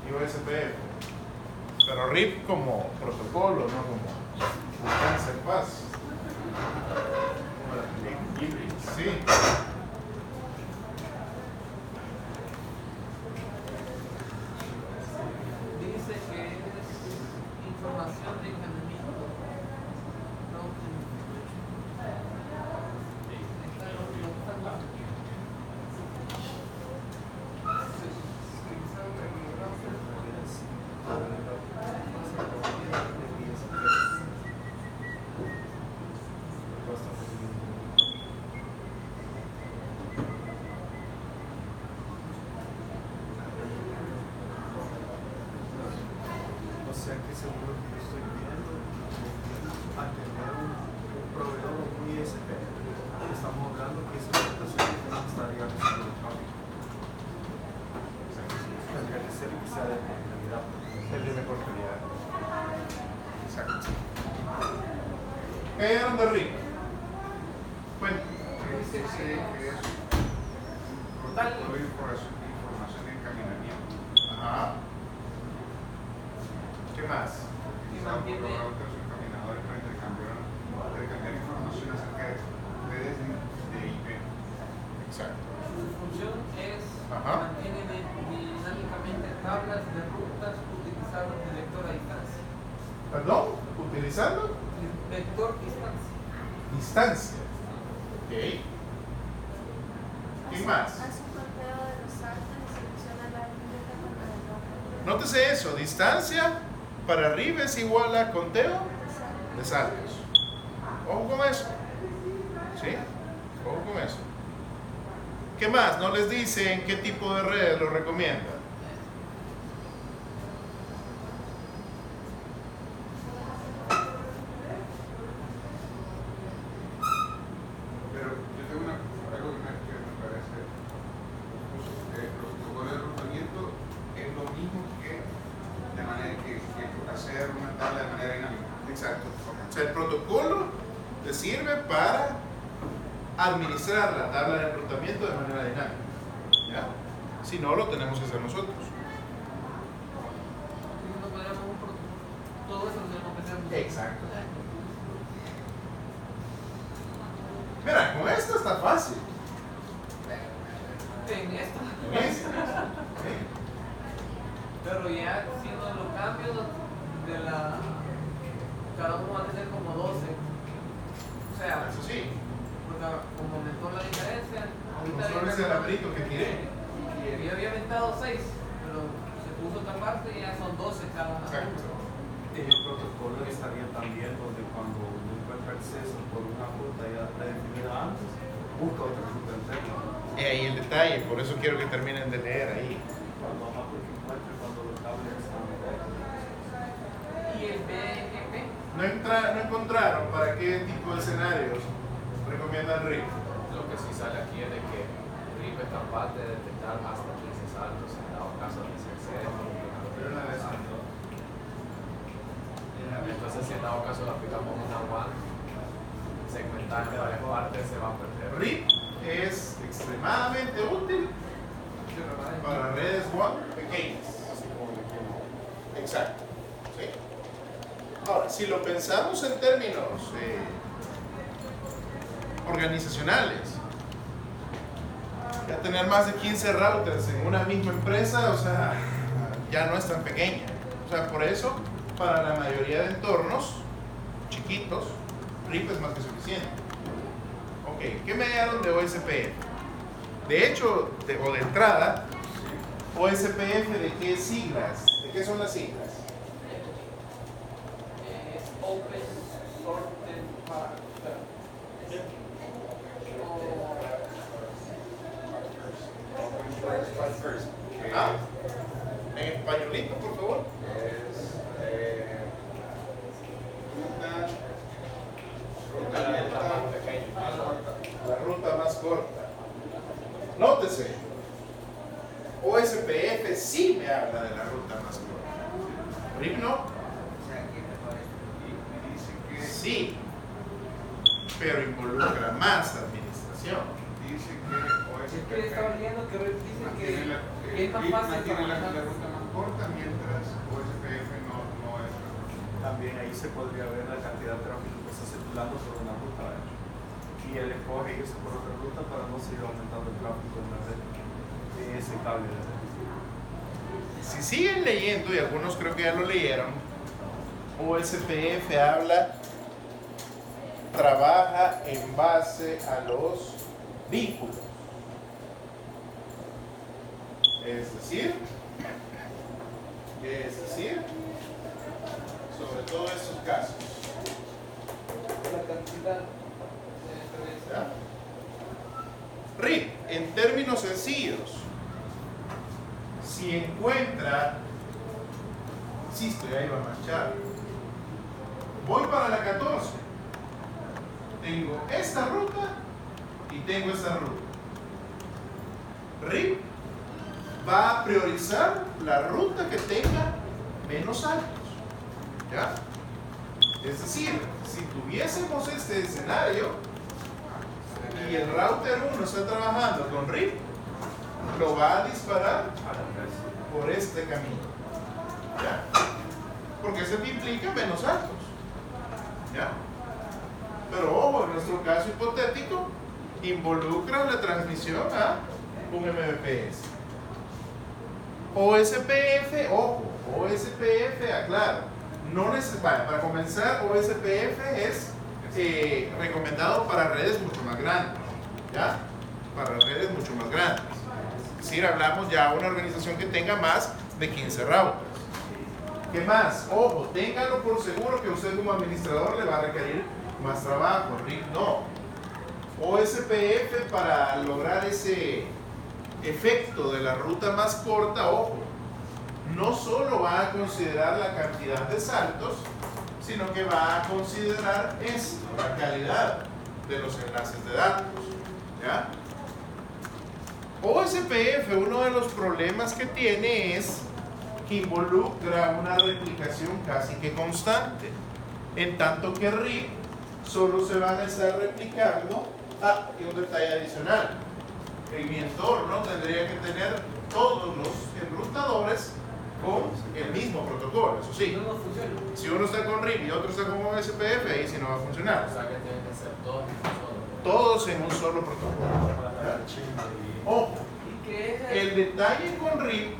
y OSPF. Pero RIP como protocolo, no como alcance en paz. Sí.
Dice que es información de encadenamiento. No,
O sea que seguro que yo estoy viendo a tener un proveedor muy ISP. Estamos hablando que esa presentación estaría haciendo el tráfico. O sea que tendría que ser que sea de calidad.
El de mejor calidad. Exacto. ¿Qué hallaron de RIP? Bueno,
Dice que es protocolo de información de encaminamiento.
ajá. ¿Qué más?
Utilizado por los routers o encaminadores para intercambiar información acerca de redes de IP.
Exacto.
su función es
Ajá.
mantiene dinámicamente tablas de rutas utilizando el vector a distancia.
¿Perdón? ¿Utilizando?
Vector distancia.
Distancia. Ok. ¿Qué más?
Hace un conteo de los saltos y selecciona la biblioteca con el nombre.
Nótese eso, distancia para arriba es igual a conteo de saltos. Ojo con eso. ¿Sí? Ojo con eso. ¿Qué más? No les dicen qué tipo de redes lo recomiendan.
Pero yo tengo algo que me parece confuso. El protocolo de enrutamiento es lo mismo que hacer una tabla de manera dinámica.
Exacto. O sea, el protocolo te sirve para administrar la tabla de enrutamiento de manera dinámica. ¿Ya? Si no, lo tenemos que hacer nosotros.
No podríamos todo eso lo tenemos que hacer nosotros.
Exacto. Mira, con esto está fácil.
En esto.
Con esto. ¿Sí?
Pero ya siendo los cambios de la. Cada uno va a tener como 12. O sea,
Eso sí.
porque como aumentó la diferencia, ahorita
Solo ese alambrito que tiré.
y yo había aumentado 6, pero se puso otra parte y ya son 12 cada uno.
Exacto.
El protocolo estaría también donde cuando uno encuentra acceso por una ruta ya predefinida antes, busca otra ruta interna.
Ahí el detalle, por eso quiero que terminen de leer ahí.
Cuando más porque encuentre cuando los cables están rectos.
Y el BGP,
No encontraron para qué tipo de escenarios recomiendan RIP.
Lo que sí sale aquí es de que RIP es capaz de detectar hasta 15 saltos en dado caso de que se excede por
Pero una vez en todo.
entonces si en dado caso le aplicamos una WAN segmentada en varias partes se va a perder.
RIP es extremadamente útil para redes WAN pequeñas. Exacto. ¿Sí? Ahora, si lo pensamos en términos organizacionales, ya tener más de 15 routers en una misma empresa, o sea, ya no es tan pequeña. O sea, por eso, para la mayoría de entornos chiquitos, RIP es más que suficiente. Ok, ¿qué me dieron de OSPF? De hecho, o de entrada, OSPF, ¿de qué siglas? ¿De qué son las siglas?
Open Sorted
Ah, en españolito, por favor. La ruta más corta. Nótese, OSPF sí me habla de la ruta más corta. RIP no.
Y dice que
Sí, pero involucra más administración.
dice que
Es que estaba
OSPF
leyendo que dice
mantiene
que
la,
es más fácil
mantiene la
trabajar.
ruta más corta, mientras OSPF no es la ruta.
También ahí se podría ver la cantidad de tráfico que está circulando por una ruta, ¿verdad? Y él escoge irse por otra ruta para no seguir aumentando el tráfico en la red de ese cable de red.
Si siguen leyendo, y algunos creo que ya lo leyeron, OSPF habla, trabaja en base a los vínculos. Es decir, sobre todo estos casos.
La cantidad de
¿Ya? RIP, en términos sencillos, si encuentra, insisto, ya iba a marchar, voy para la 14, tengo esta ruta y tengo esta ruta. RIP va a priorizar la ruta que tenga menos saltos. ¿Ya? Es decir, si tuviésemos este escenario y el router 1 está trabajando con RIP, lo va a disparar por este camino. ¿Ya? Porque eso implica menos saltos. ¿Ya? Pero ojo, en nuestro caso hipotético, involucra la transmisión a un MVPS. OSPF, ojo, OSPF, aclaro, no para comenzar, OSPF es recomendado para redes mucho más grandes, ¿ya? Para redes mucho más grandes. Es decir, hablamos ya de una organización que tenga más de 15 routers. ¿Qué más? Ojo, ténganlo por seguro que usted como administrador le va a requerir más trabajo. RIP no. OSPF para lograr ese efecto de la ruta más corta, ojo, no solo va a considerar la cantidad de saltos, sino que va a considerar esto, la calidad de los enlaces de datos. ¿Ya? OSPF, uno de los problemas que tiene es que involucra una replicación casi que constante, en tanto que RIP solo se van a estar replicando. Y un detalle adicional, en mi entorno tendría que tener todos los enrutadores con el mismo protocolo, eso sí.
no funciona.
Si uno está con RIP y otro está con OSPF, ahí sí no va a funcionar.
O sea que tienen que ser todos en un solo.
Todos en un solo protocolo. Ojo,
¿Y qué es
el detalle con RIP,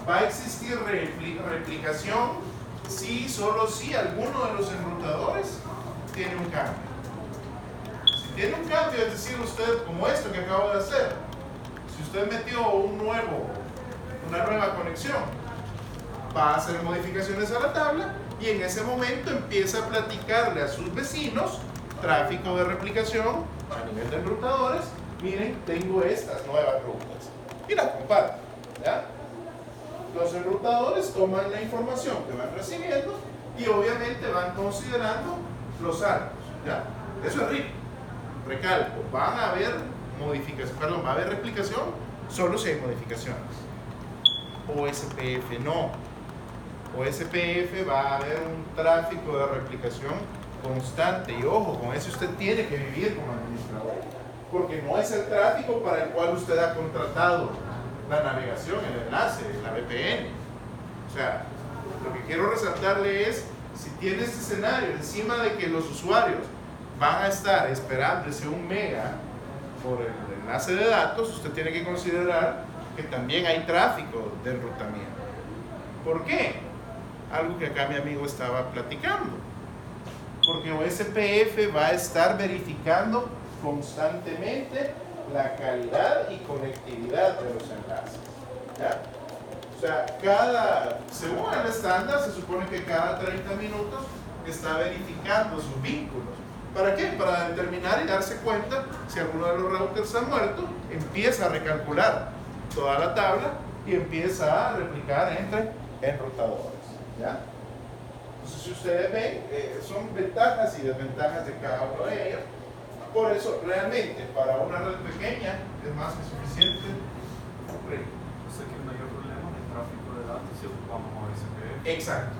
va a existir replicación solo si alguno de los enrutadores tiene un cambio. Si tiene un cambio, es decir, usted, como esto que acabo de hacer, si usted metió una nueva conexión, va a hacer modificaciones a la tabla y en ese momento empieza a platicarle a sus vecinos tráfico de replicación a nivel de enrutadores. Miren, tengo estas nuevas rutas y las comparten, ¿ya? Los enrutadores toman la información que van recibiendo y obviamente van considerando los saltos, ¿ya? Eso es RIP. recalco, van a haber modificaciones, perdón, va a haber replicación solo si hay modificaciones. OSPF no. OSPF va a haber un tráfico de replicación constante, y ojo, con eso usted tiene que vivir como administrador, porque no es el tráfico para el cual usted ha contratado la navegación, el enlace, la VPN. O sea, lo que quiero resaltarle es, si tiene este escenario encima de que los usuarios van a estar esperando ese 1 mega por el enlace de datos, usted tiene que considerar que también hay tráfico de enrutamiento. ¿Por qué? Algo que acá mi amigo estaba platicando. Porque OSPF va a estar verificando constantemente la calidad y conectividad de los enlaces. ¿Ya? O sea, según el estándar, se supone que cada 30 minutos está verificando sus vínculos. ¿Para qué? Para determinar y darse cuenta si alguno de los routers ha muerto, empieza a recalcular toda la tabla y empieza a replicar entre enrutadores. ¿Ya? Entonces, si ustedes ven, son ventajas y desventajas de cada uno de ellos. Por eso, realmente, para una red pequeña es más que suficiente.
O sea que el mayor problema es el tráfico de datos si ocupamos OSPF.
Exacto.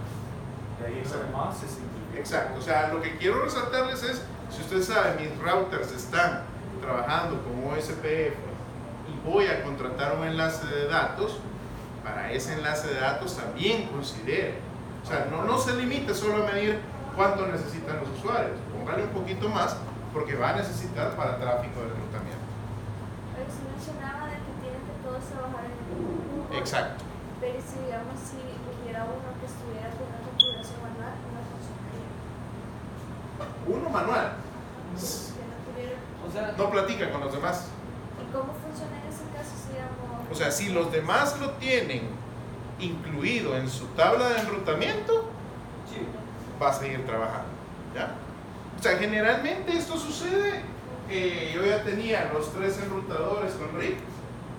De ahí en lo demás se simplifica.
Exacto. O sea, lo que quiero resaltarles es, si ustedes saben, mis routers están trabajando con OSPF y voy a contratar un enlace de datos, para ese enlace de datos también considere. O sea, no se limite solo a medir cuánto necesitan los usuarios. Póngale un poquito más, porque va a necesitar para tráfico de enrutamiento.
Pero se mencionaba de que tienen que todos trabajar en el mismo.
Exacto.
Pero si, digamos, si hubiera uno que estuviera con una configuración manual, no funcionaría.
Uno manual.
Que no tuviera.
O sea,
No platica con los demás.
¿Y cómo funciona en ese caso si, digamos.
O sea, si los demás lo tienen incluido en su tabla de enrutamiento,
sí.
va a seguir trabajando. ¿Ya? O sea, generalmente esto sucede. Yo ya tenía los 3 enrutadores con RIP.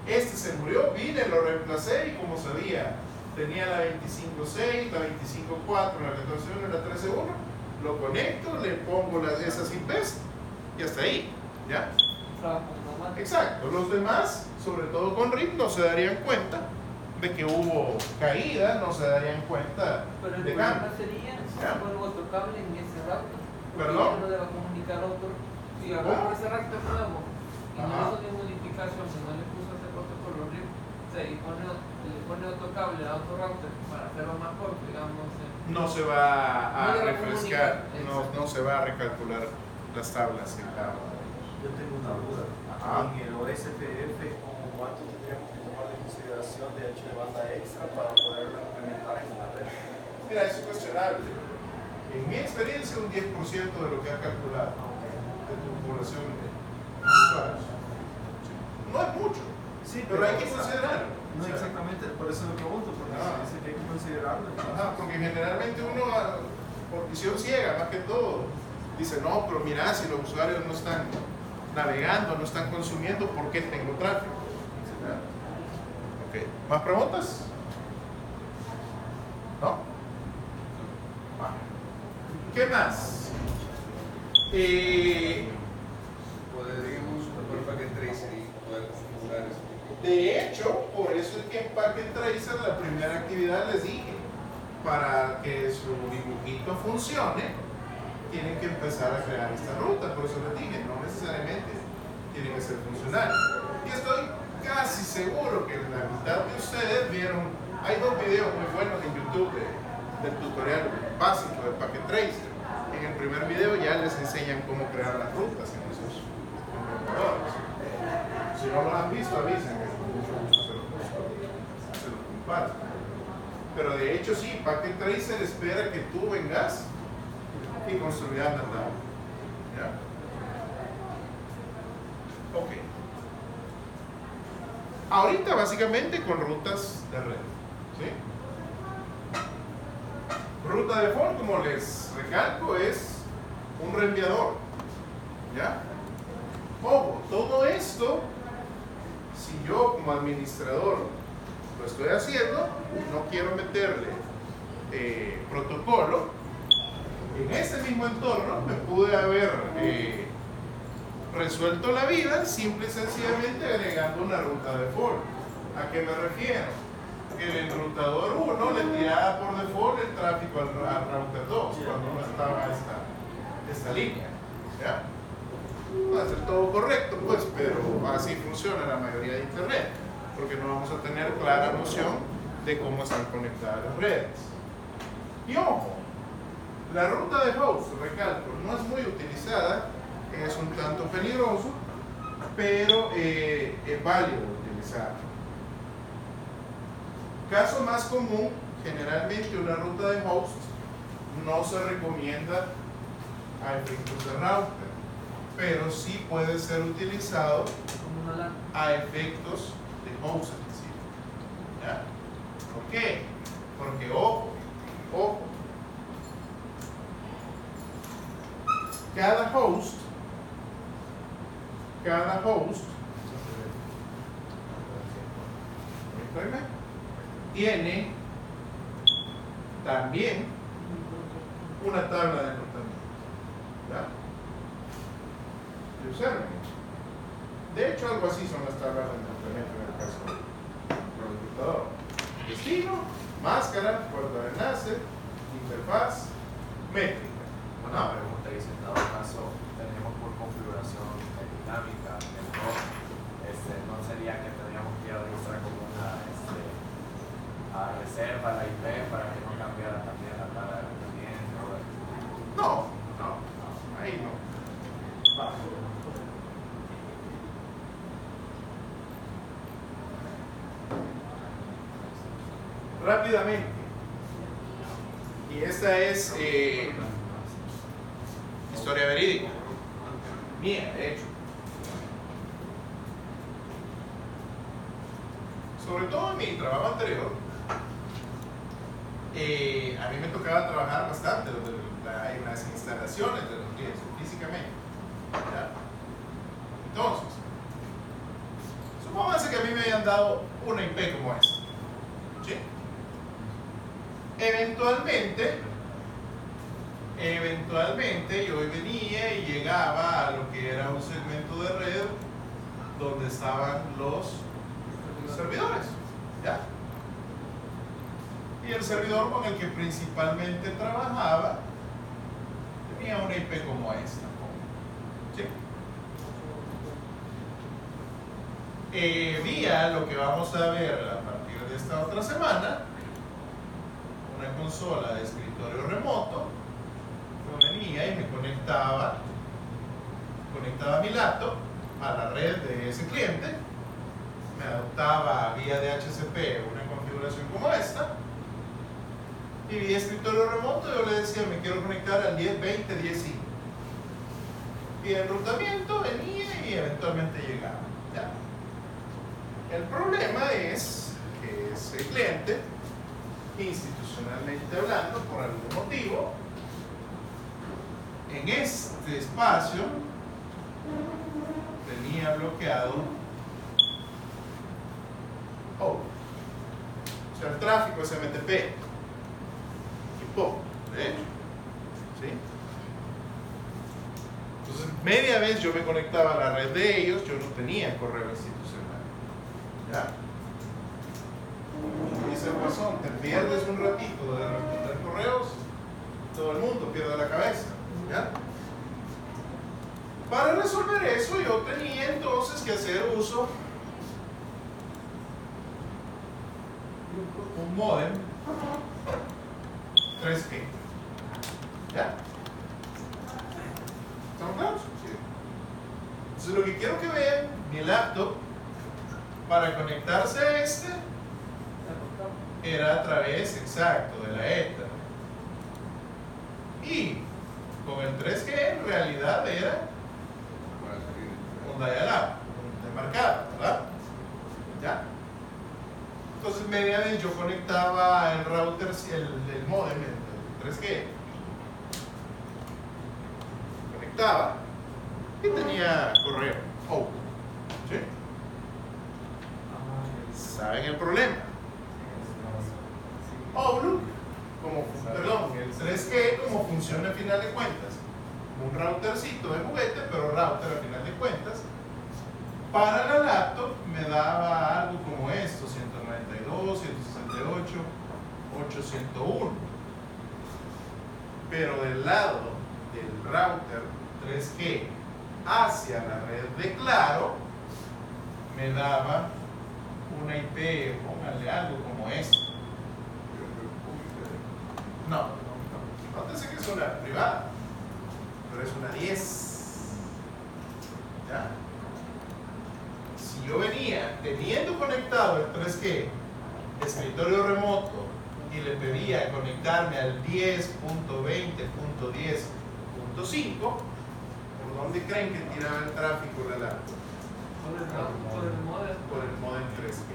Este se murió, vine, lo reemplacé y como sabía, tenía la 25.6, la 25.4, la 14.1 y la 13.1, lo conecto, le pongo esas IPs y hasta ahí. ¿Ya?
Trabajo normal.
Exacto. Los demás, sobre todo con RIP, no se darían cuenta de que hubo caída, no se darían cuenta
Pero el
de
problema
cambio.
sería si
¿Ya?
pone otro cable en ese router.
¿Perdón?
No le va a comunicar otro. Si
¿Cómo?
agarra ese router nuevo y no
Ajá.
hizo ni modificación, si no le puso ese protocolo RIP, o sea, y le pone otro cable a otro router para hacerlo más corto, digamos.
No se va a
No le va a
refrescar,
comunicar.
no se va a recalcular las tablas en cada uno.
Yo tengo una duda.
Ajá.
En el OSPF, ¿cuánto tendríamos que tomar de consideración de ancho de banda extra para poderlo implementar en una red?
Mira, eso es cuestionable. En mi experiencia, un 10% de lo que ha calculado de tu población de usuarios. No es mucho,
Sí,
pero hay que considerarlo.
No exactamente, por eso me pregunto, porque
Ah.
se dice que hay que considerarlo.
Ajá, porque generalmente uno, por visión ciega, más que todo, dice, no, pero mira, si los usuarios no están navegando, no están consumiendo, ¿por qué tengo tráfico? Ok, ¿más preguntas? ¿No? Vale. ¿Qué más?
Podríamos ocupar Packet Tracer y poder configurar eso.
De hecho, por eso es que en Packet Tracer la primera actividad les dije, para que su dibujito funcione, tienen que empezar a crear esta ruta. Por eso les dije, no necesariamente tiene que ser funcional. Y estoy casi seguro que la mitad de ustedes vieron, hay 2 videos muy buenos en YouTube del tutorial básico de Packet Tracer. En el primer video ya les enseñan cómo crear las rutas en esos computadores. Si no lo han visto, avisen, que con mucho gusto se los comparto. Pero de hecho sí, Packet Tracer espera que tú vengas y construyas la tabla. ¿Ya? Ok. Ahorita básicamente con rutas de red. ¿Sí? Ruta default, como les recalco, es un reenviador. ¿Ya? Ojo, todo esto, si yo como administrador lo estoy haciendo, no quiero meterle protocolo, en ese mismo entorno me pude haber resuelto la vida simple y sencillamente agregando una ruta default. ¿A qué me refiero? Que el enrutador 1 le tiraba por default el tráfico al router 2 cuando no estaba esta línea. ¿Ya? No va a ser todo correcto, pues, pero así funciona la mayoría de internet, porque no vamos a tener clara noción de cómo están conectadas las redes. Y ojo, la ruta de host, recalco, no es muy utilizada, es un tanto peligroso, pero es válido utilizarla. Caso más común, generalmente una ruta de host no se recomienda a efectos de router, pero sí puede ser utilizado
Como una LAN.
a efectos de host en sí. ¿Ya? ¿Por qué? Porque ojo, cada host tiene también una tabla de enrutamiento. ¿Ya? Y observen. De hecho, algo así son las tablas de enrutamiento en el caso del enrutador. Destino, máscara, puerta de enlace, interfaz, métrica.
Una pregunta, dice, en dado caso tenemos por configuración dinámica el host, no sería que tendríamos que ir a registrar como una a reserva la IP para que no cambiara también la tabla de rendimiento?
No, ahí no. Va. Rápidamente. Y esta es historia verídica. Mía, de hecho. Sobre todo en mi trabajo anterior, a mí me tocaba trabajar bastante en las instalaciones de los clientes, físicamente. ¿Ya? Entonces, supóngase que a mí me hayan dado una IP como esta. ¿Sí? Eventualmente yo venía y llegaba a lo que era un segmento de red donde estaban los servidores. ¿Ya? Y el servidor con el que principalmente trabajaba tenía una IP como esta. ¿Sí? Vía lo que vamos a ver a partir de esta otra semana, una consola de escritorio remoto. Yo venía y me conectaba mi laptop a la red de ese cliente, me adoptaba vía DHCP una configuración como esta, y vía escritorio remoto yo le decía me quiero conectar al 10.20.10.5. Y el enrutamiento venía y eventualmente llegaba. ¿Ya? El problema es que ese cliente, institucionalmente hablando, por algún motivo, en este espacio tenía bloqueado o sea, el tráfico SMTP y POP, de hecho. ¿Sí? Entonces, media vez yo me conectaba a la red de ellos, yo no tenía correo institucional. ¿Ya? Dice Guasón, te pierdes un ratito de responder correos, todo el mundo pierde la cabeza. ¿Ya? Para resolver eso yo tenía entonces que hacer uso de un modem 3G. ¿Ya? ¿Estamos claros? Sí. Entonces lo que quiero que vean, mi laptop, para conectarse a este, era a través, exacto, de la Ethernet. Y con el 3G en realidad era un dial-up, demarcado, ¿verdad? ¿Ya? Entonces media vez yo conectaba el router, el modem, el 3G, conectaba y tenía correo. Oh, ¿sí? ¿Saben el problema? Outlook, el 3G como funciona al final de cuentas, un routercito de juguete, pero router al final de cuentas. Para la laptop me daba algo como esto, 192, 168, 801. Pero del lado del router 3G hacia la red de Claro, me daba una IP, póngale algo como esto. No, nótese que es una privada, pero es una 10. ¿Ya? Si yo venía teniendo conectado el 3G, escritorio remoto, y le pedía conectarme al 10.20.10.5, ¿por dónde creen que tiraba el tráfico la laptop?
Por el modem.
Por el modem 3G.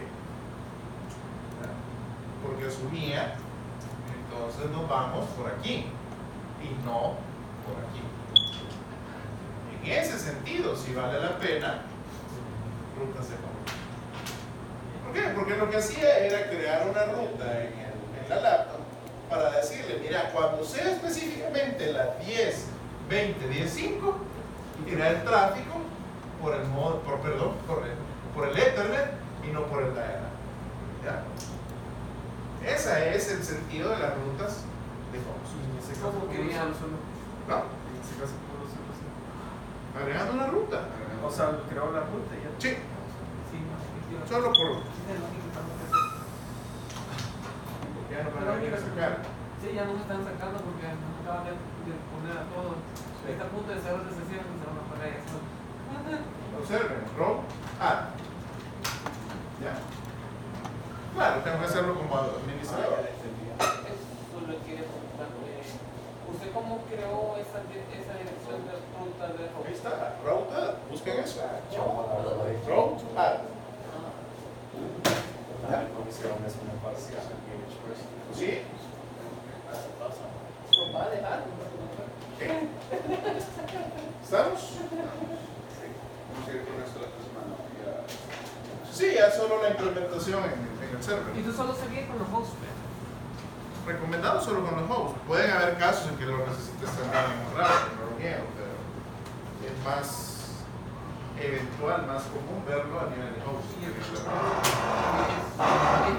¿Ya? Porque asumía, entonces nos vamos por aquí y no por aquí. En ese sentido, si vale la pena, ruta segura. ¿Por qué? Porque lo que hacía era crear una ruta en la laptop para decirle, mira, cuando sea específicamente las 10.20.10.5, tirar el tráfico por el modo, por el Ethernet y no por el dial-up. ¿Ya? Ese es el sentido de las rutas de Fox.
En ese caso,
¿Cómo
¿cómo
querían?
lo solucionó?
¿No?
En ese caso, ¿cómo lo solucionó?
Agregando una ruta.
O sea, creó la ruta y ya.
Sí,
Sí, no, efectivamente.
solo por
Sí, es lo único que estamos haciendo.
ya no van a venir a sacar.
Sí, ya no me están sacando porque nos acaban de poner a todos. Está a punto de cerrar la sesión y se van a pagar eso.
Observen, row, add. ¿Ya? Claro, tengo que hacerlo como administrador.
Eso lo quiere preguntar. ¿Usted cómo creó esa dirección de ruta de
Ahí está, row add. Busquen eso. Row add. ¿Ya? ¿Sí?
¿Nos va a dejar?
¿Qué? ¿Estamos?
Vamos a ir con esto la otra semana.
Sí, ya solo la implementación en el server.
Y tú solo seguís con los hosts, ¿ves?
Recomendado solo con los hosts. Pueden haber casos en que lo necesites también en un router, no lo niego, pero es más eventual, más común verlo a nivel de host.
Y el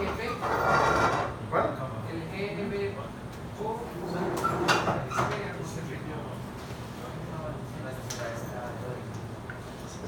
GP.
¿Cuál?
El GP.